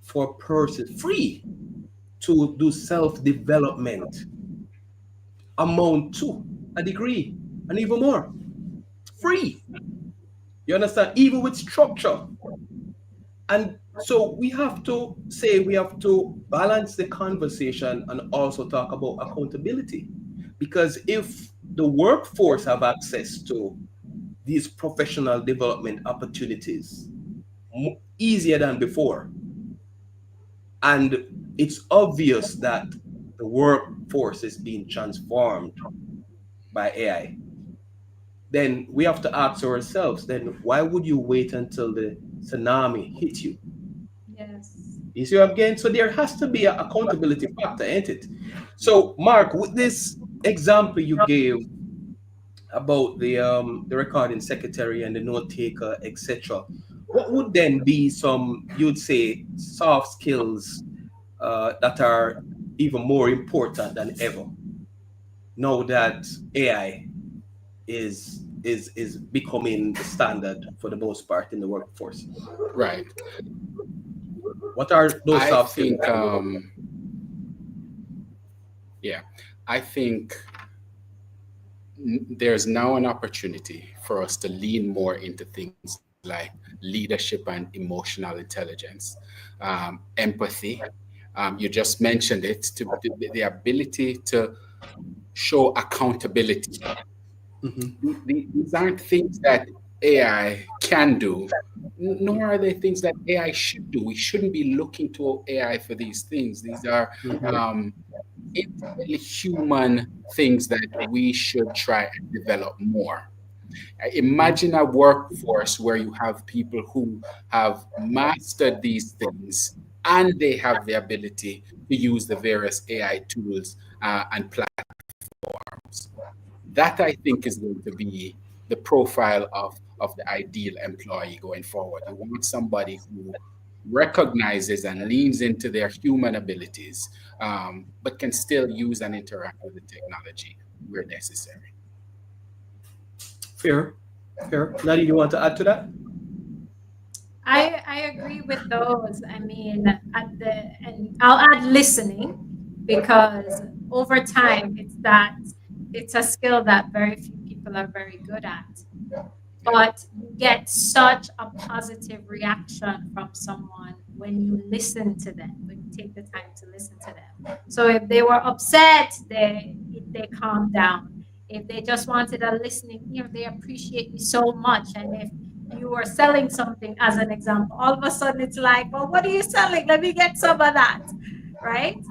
for a person free to do self-development amount to a degree and even more. Free. You understand? Even with structure. And so we have to say we have to balance the conversation and also talk about accountability. Because if the workforce have access to these professional development opportunities easier than before, and it's obvious that the workforce is being transformed by AI, then we have to ask ourselves, then why would you wait until the tsunami hit you? Yes. You see what I'm getting? So there has to be an accountability factor, ain't it? So, Mark, with this example you gave about the recording secretary and the note taker, etc., what would then be some, you'd say, soft skills that are even more important than ever now that AI is becoming the standard for the most part in the workforce? Right. What are those I soft skills think, that are more? yeah, I think there's now an opportunity for us to lean more into things like leadership and emotional intelligence, empathy. You just mentioned it, to the ability to show accountability. Hmm. These aren't things that AI can do, nor are they things that AI should do. We shouldn't be looking to AI for these things. These are Hmm. um, intimately human things that we should try and develop more. Imagine a workforce where you have people who have mastered these things and they have the ability to use the various AI tools and platforms. That I think is going to be the profile of the ideal employee going forward. You want somebody who recognizes and leans into their human abilities, but can still use and interact with the technology where necessary. Fair, fair. Nadine, you want to add to that? I agree with those. I mean, at the and I'll add listening because over time it's a skill that very few people are very good at. Yeah. But you get such a positive reaction from someone when you listen to them, when you take the time to listen to them. So if they were upset, they calm down. If they just wanted a listening ear, they appreciate you so much. And if you are selling something, as an example, all of a sudden it's like, well, what are you selling? Let me get some of that, right?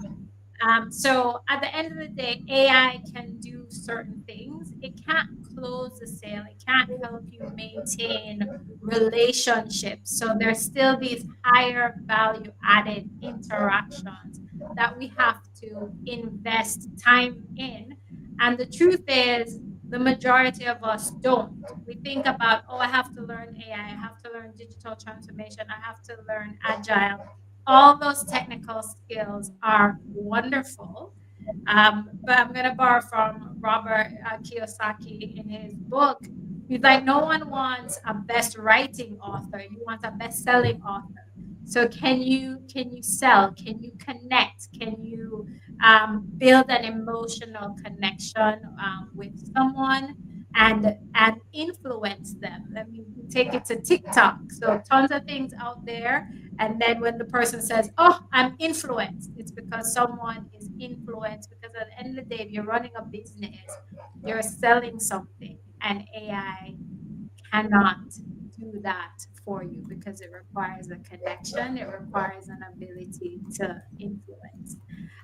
So at the end of the day, AI can do certain things. It can't close the sale. It can't help you maintain relationships. So there's still these higher value added interactions that we have to invest time in. And the truth is, the majority of us don't. We think about, oh, I have to learn AI, I have to learn digital transformation, I have to learn agile. All those technical skills are wonderful. But I'm going to borrow from Robert Kiyosaki in his book. He's like, no one wants a best writing author. You want a best selling author. So can you sell? Can you connect? Can you build an emotional connection with someone and influence them? Let me take it to TikTok. So tons of things out there, and then when the person says, oh, I'm influenced, it's because someone is influenced. Because at the end of the day, if you're running a business, you're selling something, and AI cannot do that for you because it requires a connection, it requires an ability to influence.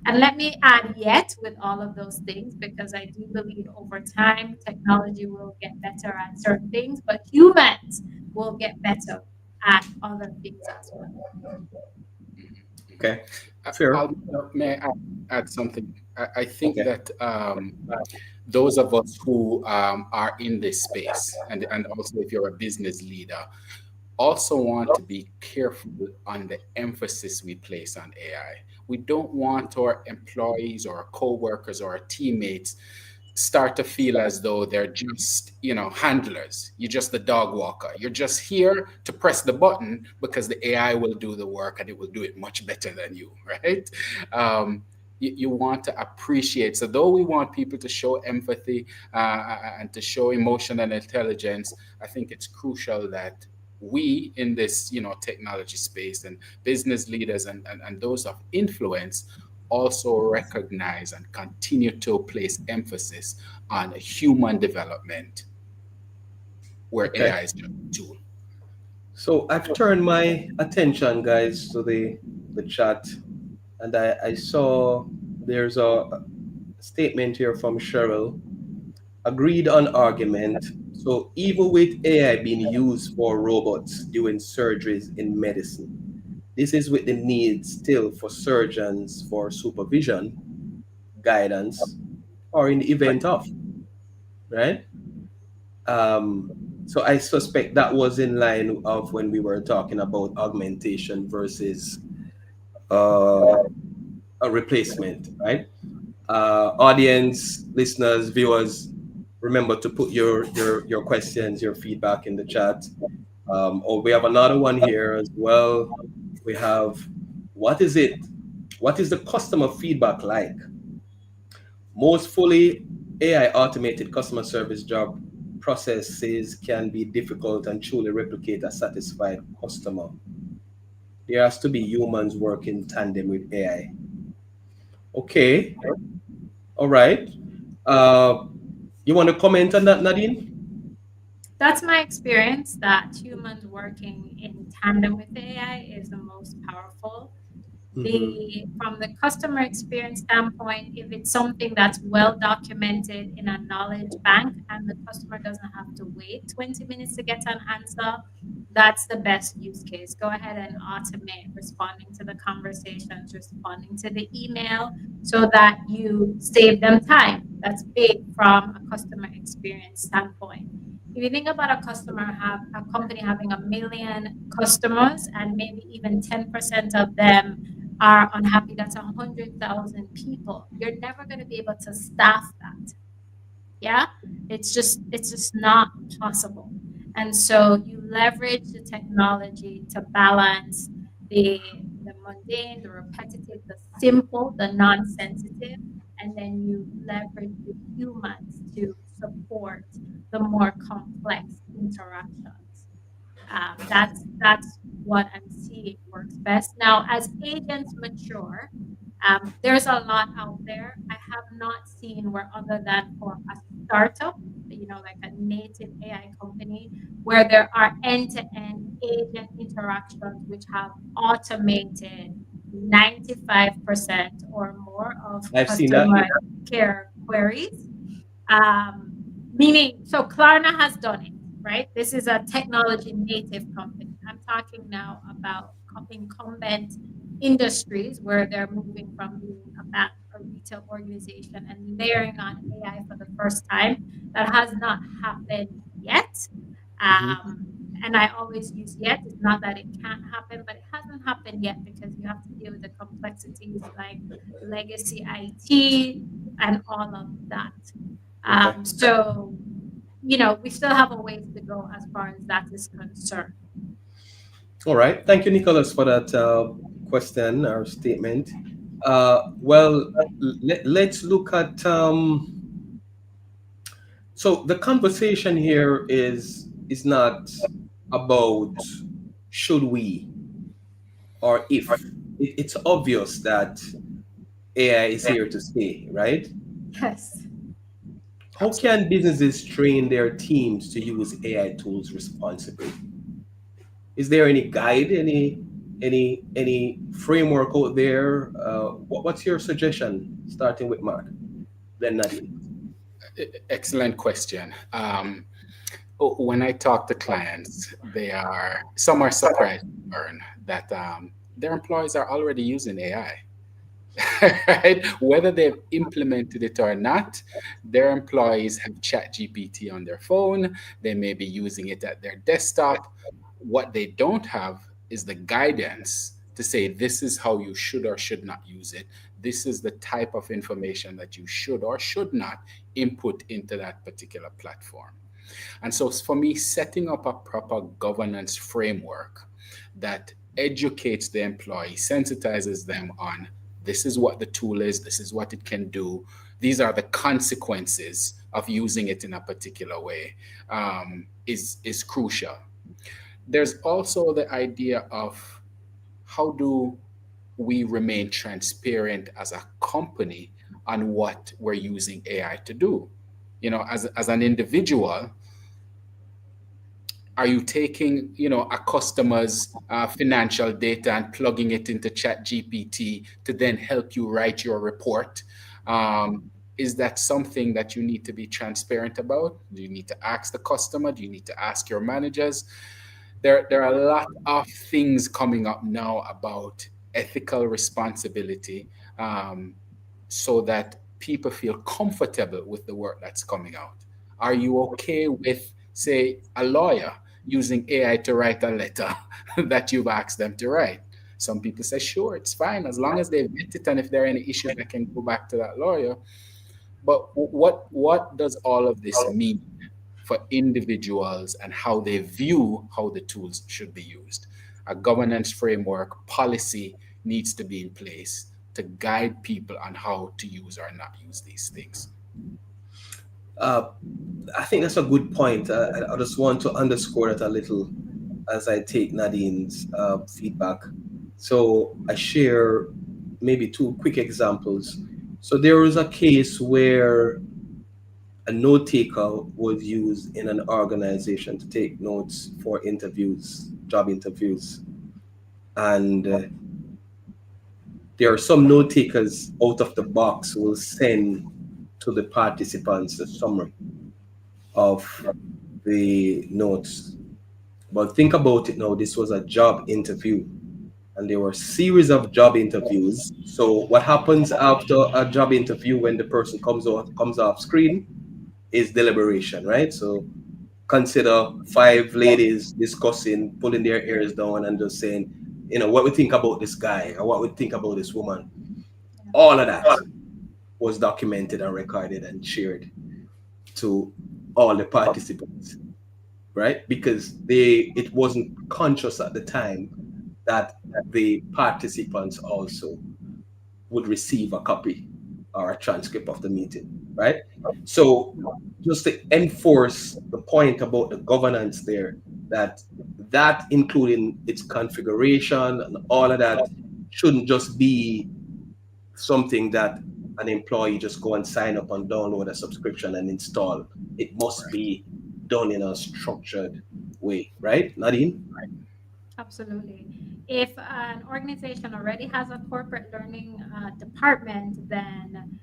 And let me add yet with all of those things, because I do believe over time technology will get better at certain things, but humans will get better at other things as well. Mhm. Okay, fair. May I add something I think Okay. that those of us who are in this space, and also if you're a business leader, also want to be careful on the emphasis we place on AI. We don't want our employees or our co-workers or our teammates start to feel as though they're just, handlers. You're just the dog walker. You're just here to press the button because the AI will do the work and it will do it much better than you, right? You want to appreciate. So though we want people to show empathy and to show emotion and intelligence, I think it's crucial that we in this technology space and business leaders and those of influence also recognize and continue to place emphasis on human development where Okay. AI is just a tool. So I've turned my attention, guys, to the chat, and I saw there's a statement here from Cheryl. Agreed on argument. So even with AI being used for robots doing surgeries in medicine, this is with the need still for surgeons for supervision, guidance, or in the event of, right? Um, so I suspect that was in line of when we were talking about augmentation versus uh, a replacement, right? Audience, listeners, viewers, remember to put your questions, your feedback in the chat. Or we have another one here as well. We have, what is it? What is the customer feedback like? Most fully AI automated customer service job processes can be difficult and truly replicate a satisfied customer. There has to be humans working tandem with AI. Okay, all right. Uh, you want to comment on that, Nadine? That's my experience that humans working in tandem with AI is the most powerful. Mm-hmm. From the customer experience standpoint, if it's something that's well documented in a knowledge bank and the customer doesn't have to wait 20 minutes to get an answer, that's the best use case. Go ahead and automate responding to the conversations, responding to the email so that you save them time. That's big from a customer experience standpoint. If you think about a company having 1 million customers and maybe even 10% of them are unhappy, that's 100,000 people. You're never going to be able to staff that. Yeah, it's just not possible. And so you leverage the technology to balance the the mundane, the repetitive, the simple, the non-sensitive, and then you leverage the humans to support the more complex interactions. That's what I'm seeing works best. Now, as agents mature, there's a lot out there. I have not seen where other than for a startup, like a native AI company, where there are end-to-end agent interactions which have automated 95% or more of I've seen that. customer care queries. Um, Meaning, so Klarna has done it, right? This is a technology native company. I'm talking now about incumbent industries where they're moving from being a bank, a retail organization, and layering on AI for the first time. That has not happened yet. Mhm. Um, and I always use yet. It's not that it can't happen, but it hasn't happened yet because you have to deal with the complexities like legacy IT and all of that. Okay. So, we still have a ways to go as far as that is concerned. All right. Thank you, Nicholas, for that question or statement. Well, let's look at. So the conversation here is not about should we or if. It's obvious that AI is here to stay, right? Yes. How can businesses train their teams to use AI tools responsibly? Is there any guide, any framework out there? What's your suggestion, starting with Mark, then Nadine? Excellent question. When I talk to clients, some are surprised to learn that their employees are already using AI. right? Whether they've implemented it or not, their employees have Chat GPT on their phone. They may be using it at their desktop. What they don't have is the guidance to say this is how you should or should not use it. This is the type of information that you should or should not input into that particular platform. And so, for me, setting up a proper governance framework that educates the employee, sensitizes them on this is what the tool is, this is what it can do, these are the consequences of using it in a particular way, is crucial. There's also the idea of how do we remain transparent as a company on what we're using AI to do. As an individual, are you taking a customer's financial data and plugging it into Chat GPT to then help you write your report? Is that something that you need to be transparent about? Do you need to ask the customer? Do you need to ask your managers? There are a lot of things coming up now about ethical responsibility, so that people feel comfortable with the work that's coming out. Are you okay with, say, a lawyer using AI to write a letter that you've asked them to write? Some people say, sure, it's fine as long as they vet it, and if there are any issues, they can go back to that lawyer. But what does all of this mean for individuals and how they view how the tools should be used? A governance framework policy needs to be in place to guide people on how to use or not use these things. Uh, I think that's a good point. I just want to underscore that a little as I take Nadine's feedback. So I share maybe two quick examples. So there was a case where a note taker was used in an organization to take notes for interviews, job interviews. And there are some note takers out of the box who will send to the participants a summary of the notes. But think about it now, this was a job interview, and there were a series of job interviews. So what happens after a job interview when the person comes off screen is deliberation, right? So consider five ladies discussing, pulling their ears down and just saying, what we think about this guy or what we think about this woman. All of that was documented and recorded and shared to all the participants, right? Because it wasn't conscious at the time that the participants also would receive a copy or a transcript of the meeting, right? So just to enforce the point about the governance there, that including its configuration and all of that shouldn't just be something that an employee just go and sign up and download a subscription and install. It must be done in a structured way, right, Nadine? Absolutely. If an organization already has a corporate learning department, then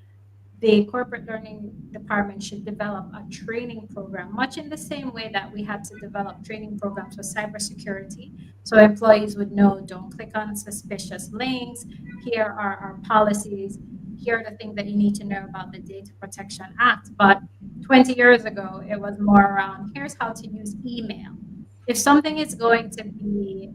the corporate learning department should develop a training program, much in the same way that we had to develop training programs for cybersecurity. So employees would know, don't click on suspicious links. Here are our policies. Here are the things that you need to know about the Data Protection Act. But 20 years ago, it was more around, here's how to use email. If something is going to be,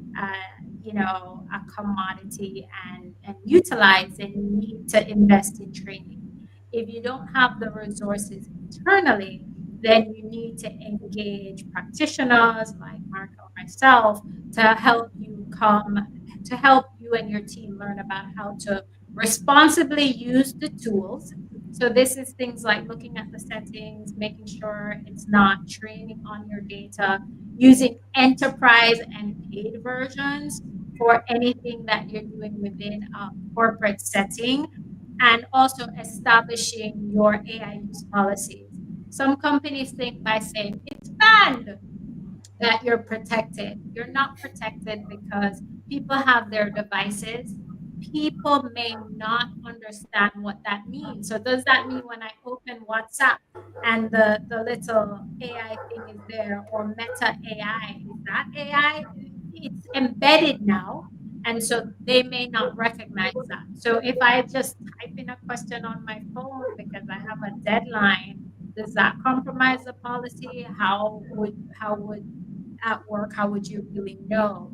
a commodity and utilized, then you need to invest in training. If you don't have the resources internally, then you need to engage practitioners like Marc or myself to help you and your team learn about how to responsibly use the tools. So this is things like looking at the settings, making sure it's not training on your data, using enterprise and paid versions for anything that you're doing within a corporate setting, and also establishing your AI use policies. Some companies think by saying it's banned that you're protected. You're not protected because people have their devices. People may not understand what that means. So does that mean when I open WhatsApp and the little AI thing is there, or Meta AI, is that AI? It's embedded now. And so they may not recognize that. So if I just type in a question on my phone because I have a deadline, does that compromise the policy? How would at work, how would you really know?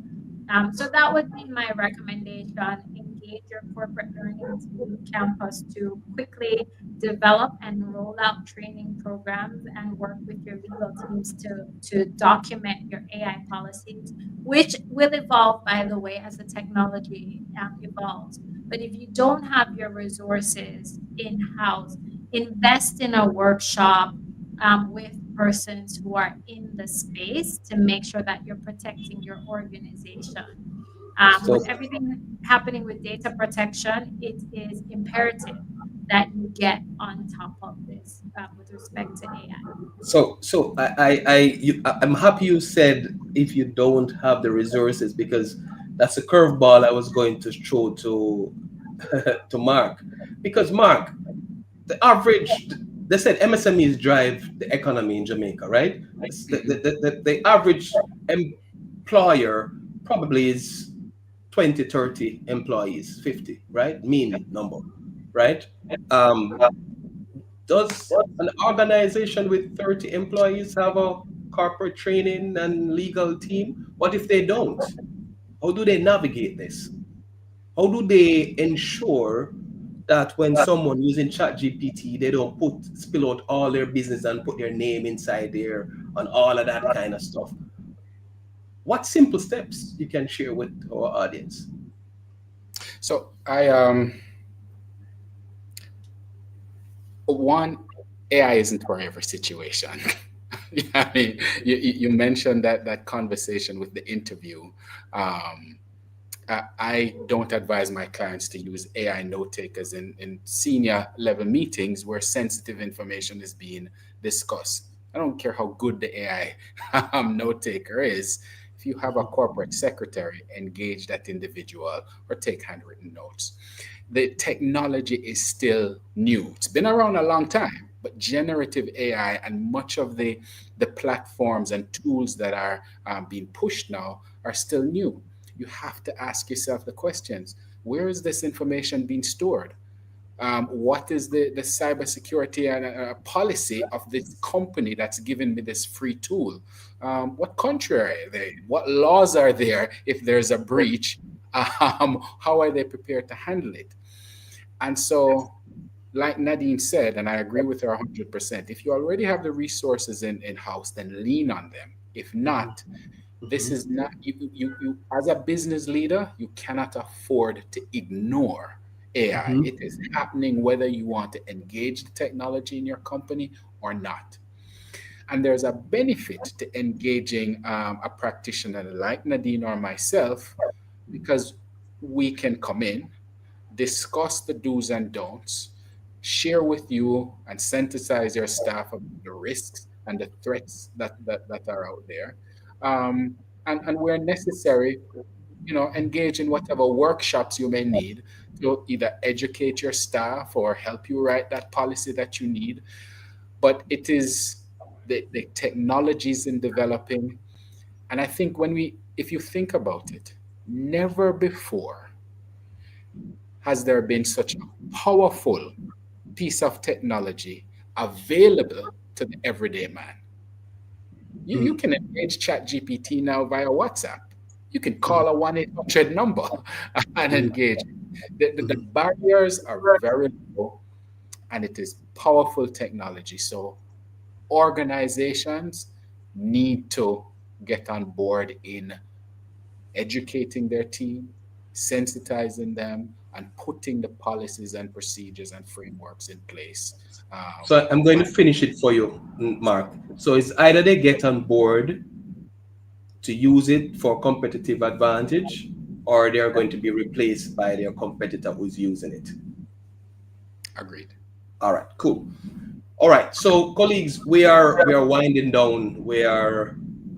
So that would be my recommendation. Engage your corporate learning team campus to quickly develop and roll out training programs and work with your legal teams to document your AI policies, which will evolve, by the way, as the technology evolves. But if you don't have your resources in house, invest in a workshop with persons who are in the space to make sure that you're protecting your organization. With So everything happening with data protection, it is imperative that you get on top of this with respect to AI. I'm happy you said if you don't have the resources, because that's a curveball I was going to throw to to Mark. Because Mark, the average, they said MSMEs drive the economy in Jamaica, right? Mhm. The average employer probably is 20, 30 employees, 50, right? Yep. Mean number, right? Um, does an organization with 30 employees have a corporate training and legal team? What if they don't? How do they navigate this? How do they ensure that when someone using ChatGPT, they don't spill out all their business and put their name inside there and all of that kind of stuff? What simple steps you can share with our audience? So one, AI isn't for every situation. I mean, you mentioned that conversation with the interview. Um, I don't advise my clients to use AI note takers in senior level meetings where sensitive information is being discussed. I don't care how good the AI note taker is. If you have a corporate secretary, engage that individual or take handwritten notes. The technology is still new. It's been around a long time, but generative AI and much of the platforms and tools that are being pushed now are still new. You have to ask yourself the questions: where is this information being stored? What is the cybersecurity and policy of this company that's given me this free tool? What country are they? What laws are there if there's a breach? How are they prepared to handle it? And so, like Nadine said, and I agree with her 100%, if you already have the resources in house, then lean on them. If Mhm, not, this mhm, is not you as a business leader, you cannot afford to ignore AI. mhm. It is happening whether you want to engage the technology in your company or not. And there's a benefit to engaging a practitioner like Nadine or myself, because we can come in, discuss the do's and don'ts, share with you and sensitize your staff about the risks and the threats that are out there. And where necessary, engage in whatever workshops you may need to either educate your staff or help you write that policy that you need. But it is the technologies in developing. And I think if you think about it, never before has there been such a powerful piece of technology available to the everyday man. You Mm, can engage ChatGPT now via WhatsApp. You can mm, call a 1-800 number and mm, engage. The mm. barriers are very low, and it is powerful technology. So organizations need to get on board in educating their team, sensitizing them, and putting the policies and procedures and frameworks in place. So I'm going to finish it for you, Mark. So it's either they get on board to use it for competitive advantage, or they are going to be replaced by their competitor who's using it. Agreed. All right, cool. All right, so colleagues, we are winding down.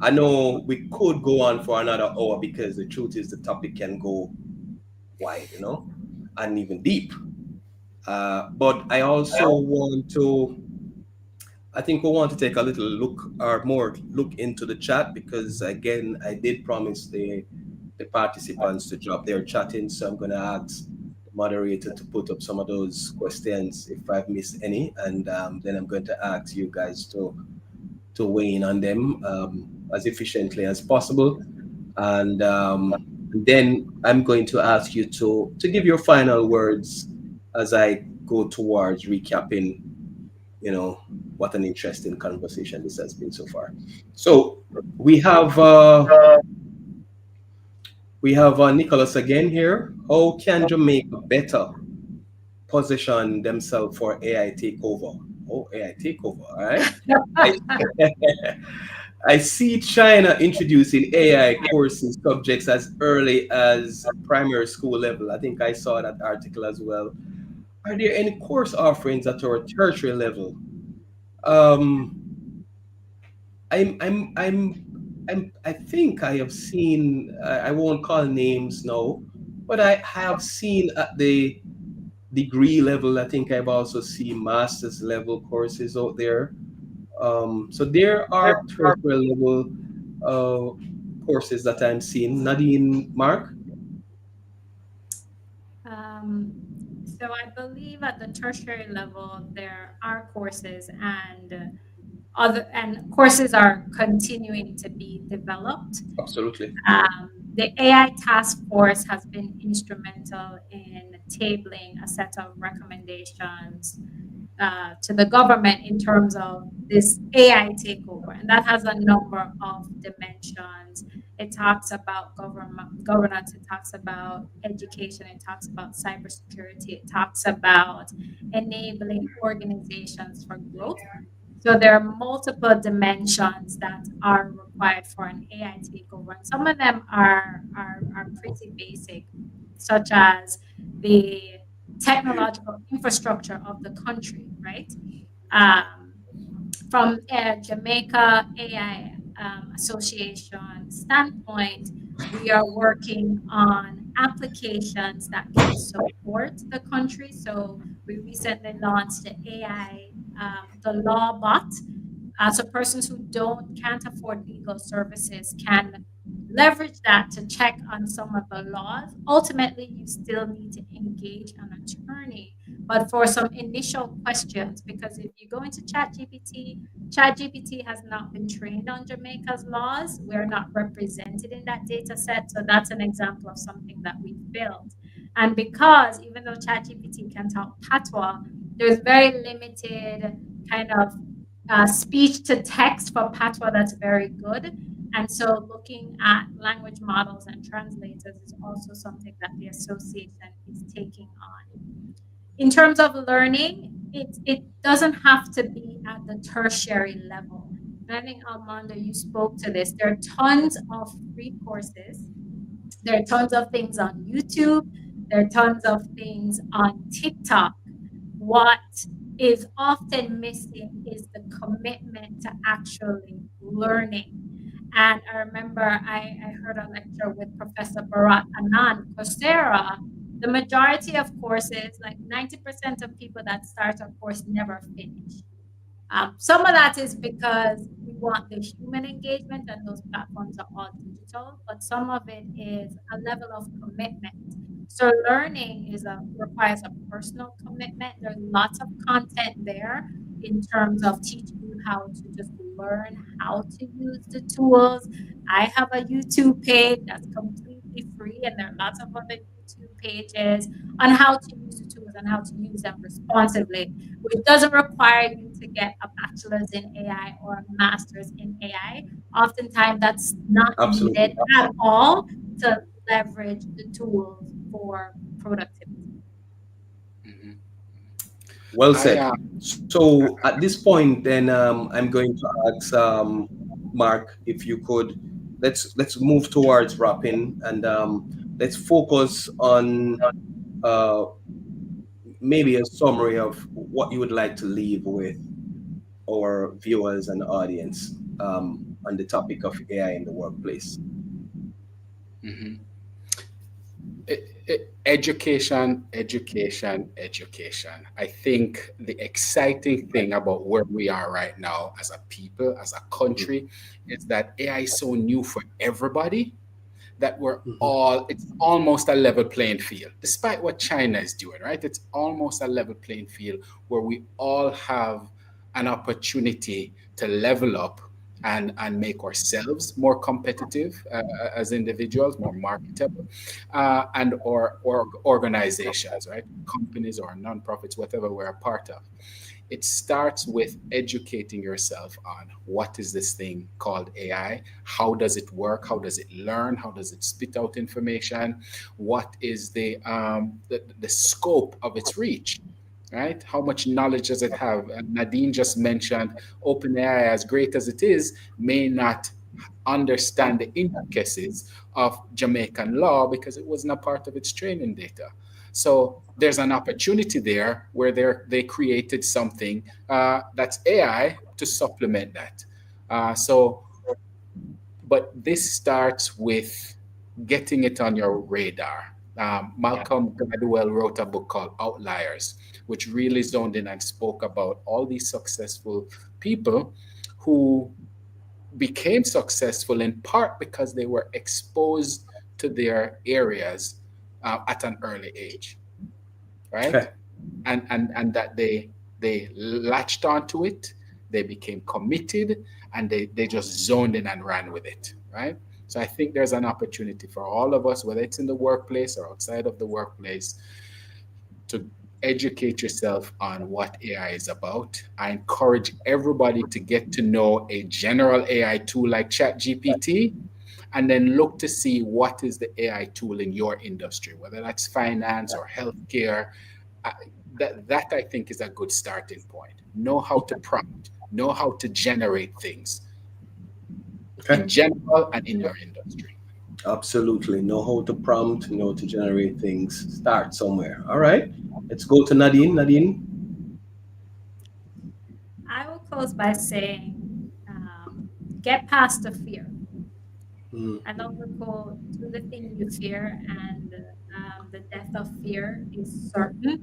I know we could go on for another hour because the truth is the topic can go wide, and even deep. But I think we want to take a little look or more look into the chat, because again, I did promise the the participants to drop their chatting. So I'm going to ask the moderator to put up some of those questions if I've missed any, and then I'm going to ask you guys to weigh in on them as efficiently as possible. And then I'm going to ask you to give your final words as I go towards recapping, you know, what an interesting conversation this has been so far. So we have uh, we have Nicholas again here. How can Jamaica better position themselves for AI takeover? Oh, AI takeover. All right. I, I see China introducing AI courses subjects as early as primary school level. I think I saw that article as well. Are there any course offerings at our tertiary level? Um, I think I have seen. I won't call names now, but I have seen at the degree level. I think I've also seen master's level courses out there. So there are tertiary level uh, courses that I'm seeing. Nadine, Mark, Um, so I believe at the tertiary level there are courses and courses are continuing to be developed. absolutely, The AI task force has been instrumental in tabling a set of recommendations to the government in terms of this AI takeover, and that has a number of dimensions. It talks about governance, it talks about education, it talks about cybersecurity, it talks about enabling organizations for growth. So there are multiple dimensions that are required for an AI takeover, and some of them are pretty basic, such as the technological infrastructure of the country, right? Um, from a Jamaica AI Association standpoint, we are working on applications that can support the country. So we recently launched the AI, the Law Bot, so persons who can't afford legal services can leverage that to check on some of the laws. Ultimately, you still need to engage an attorney, but for some initial questions, because if you go into ChatGPT has not been trained on Jamaica's laws. We're not represented in that data set. So that's an example of something that we've built. And because even though ChatGPT can talk patois, there's very limited kind of speech to text for patois that's very good. And so looking at language models and translators is also something that the association is taking on. In terms of learning, it doesn't have to be at the tertiary level. And I think, Almando, you spoke to this. There are tons of free courses. There are tons of things on YouTube. There are tons of things on TikTok. What is often missing is the commitment to actually learning. And I remember I heard a lecture with Professor Bharat Anand, Coursera. The majority of courses, like 90% of people that start a course never finish. Some of that is because we want the human engagement, and those platforms are all digital, but some of it is a level of commitment. So learning requires a personal commitment. There's lots of content there in terms of teaching you how to just learn how to use the tools. I have a YouTube page that's completely free, and there are lots of other YouTube pages on how to use the tools and how to use them responsibly, which doesn't require you to get a bachelor's in AI or a master's in AI. Oftentimes, that's not absolutely. needed at all to leverage the tools for productivity. Mhm. Well I said. So at this point, then I'm going to ask Mark if you could let's move towards wrapping and let's focus on uh, maybe a summary of what you would like to leave with our viewers and audience on the topic of AI in the workplace. Mhm. Education, education, education. I think the exciting thing about where we are right now as a people, as a Mhm. country, is that AI is so new for everybody that we're Mhm. all, it's almost a level playing field, despite what China is doing, right? It's almost a level playing field where we all have an opportunity to level up and make ourselves more competitive as individuals, more marketable, and or organizations, right? Companies or nonprofits, whatever we're a part of. It starts with educating yourself on what is this thing called AI? How does it work? How does it learn? How does it spit out information? What is the scope of its reach? Right? How much knowledge does it have? And Nadine just mentioned OpenAI, as great as it is, may not understand the intricacies of Jamaican law because it wasn't a part of its training data. So there's an opportunity there where they created something that's AI to supplement that. So, but this starts with getting it on your radar. Malcolm Gladwell wrote a book called Outliers, which really zoned in and spoke about all these successful people who became successful in part because they were exposed to their areas at an early age, right? Okay. And that they latched onto it, they became committed, and they just zoned in and ran with it, right? So I think there's an opportunity for all of us, whether it's in the workplace or outside of the workplace, to educate yourself on what AI is about. I encourage everybody to get to know a general AI tool like ChatGPT, and then look to see what is the AI tool in your industry, whether that's finance or healthcare. Uh, that I think is a good starting point. Know how to prompt, know how to generate things Okay. in general and in your industry. Absolutely. Know how to prompt, know to generate things. Start somewhere. All right. Let's go to Nadine. Nadine. I will close by saying, get past the fear. Mm. And also go do the thing you fear, and the death of fear is certain.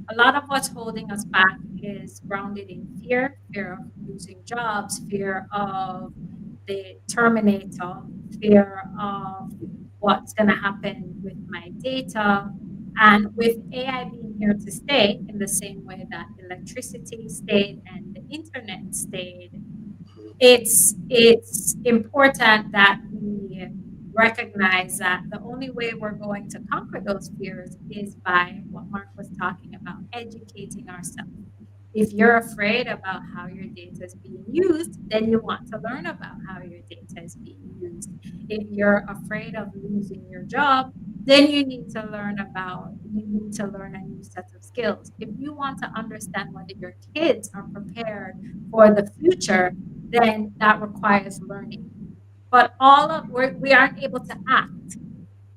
A lot of what's holding us back is grounded in fear of losing jobs, fear of the terminator, fear of what's going to happen with my data. And with AI being here to stay in the same way that electricity stayed and the internet stayed, it's important that we recognize that the only way we're going to conquer those fears is by what Mark was talking about, educating ourselves. If you're afraid about how your data is being used, then you want to learn about how your data is being used. If you're afraid of losing your job, then you need to learn a new set of skills. If you want to understand whether your kids are prepared for the future, then that requires learning. But we aren't able to act.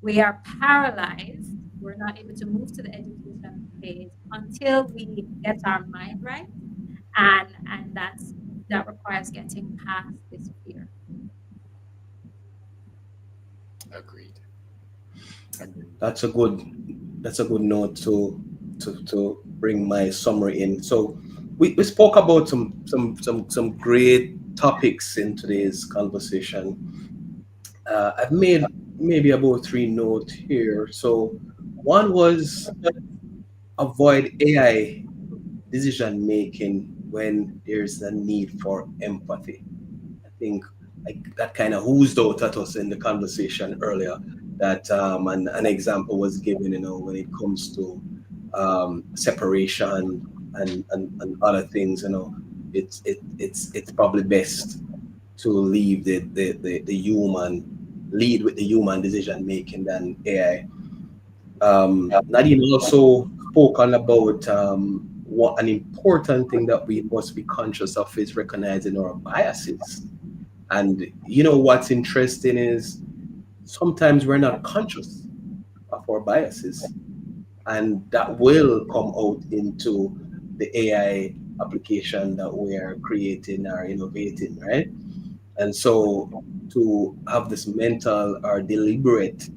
We are paralyzed. We're not able to move to the education phase until we get our mind right, and that requires getting past this fear. Agreed. Agreed. That's a good note to bring my summary in. So we spoke about some great topics in today's conversation. I've made maybe about three notes here. So one was avoid AI decision making when there's a need for empathy. I think like that kind of oozed out at us in the conversation earlier. That an example was given, when it comes to separation and other things, it's probably best to leave the human lead with the human decision making than AI. Nadine also spoke on about what an important thing that we must be conscious of is recognizing our biases. And what's interesting is sometimes we're not conscious of our biases, and that will come out into the AI application that we are creating or innovating, right? And so to have this mental or deliberate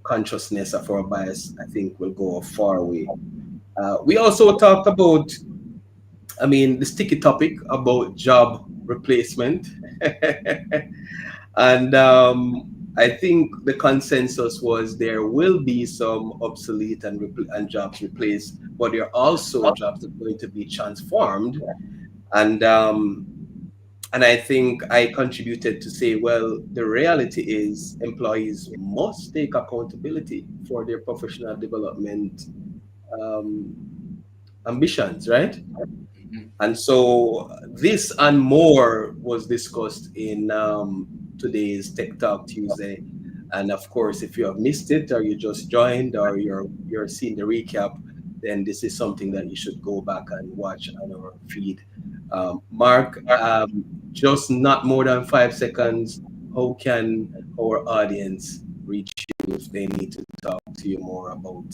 consciousness of our bias, I think will go a far way. We also talked about, the sticky topic about job replacement. And I think the consensus was there will be some obsolete and jobs replaced, but there are also jobs that are going to be transformed. And and I think I contributed to say, well, the reality is employees must take accountability for their professional development um, ambitions, right? Mhm. And so this and more was discussed in today's Tech Talk Tuesday. And of course, if you have missed it or you just joined or you're seeing the recap, then this is something that you should go back and watch on our feed. Mark, just not more than 5 seconds. How can our audience reach you if they need to talk to you more about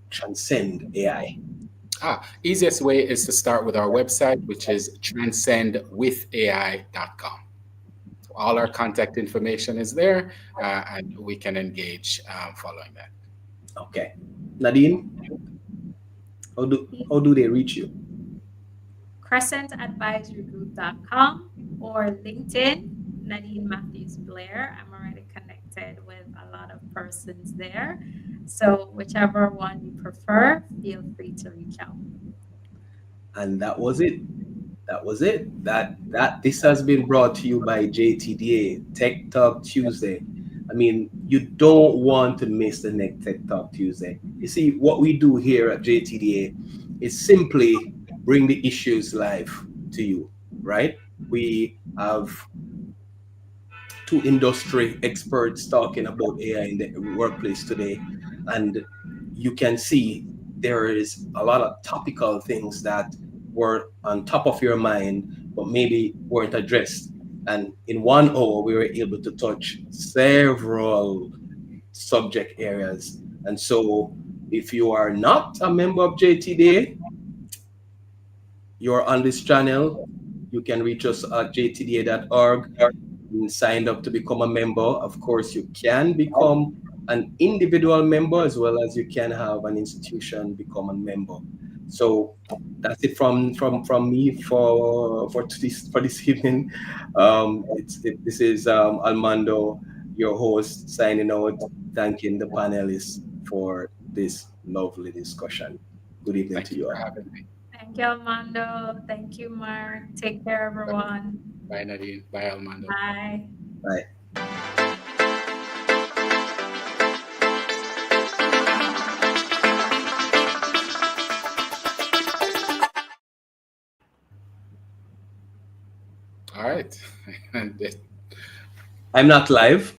Transcend AI? Easiest way is to start with our website, which is transcendwithai.com. All our contact information is there, and we can engage following that. Okay. Nadine, how do they reach you? crescentadvisorygroup.com or LinkedIn, Nadine Matthews Blair. I'm already connected with a lot of persons there. So, whichever one you prefer, feel free to reach out. And that was it. That was it. That this has been brought to you by JTDA Tech Talk Tuesday. I mean, you don't want to miss the next Tech Talk Tuesday. You see, what we do here at JTDA is simply bring the issues live to you, right? We have two industry experts talking about AI in the workplace today. And you can see there is a lot of topical things that were on top of your mind, but maybe weren't addressed. And in 1 hour, we were able to touch several subject areas. And so if you are not a member of JTDA, you're on this channel, you can reach us at jtda.org and signed up to become a member. Of course, you can become an individual member as well as you can have an institution become a member. So that's it from me for this evening. This is Almando, your host, signing out, thanking the panelists for this lovely discussion. Good evening Thank to you you for all. having me. Thank you, Armando. Thank you, Mark. Take care, everyone. Bye, Nadine. Bye, Almando. Bye. Bye. All right. And I'm not live.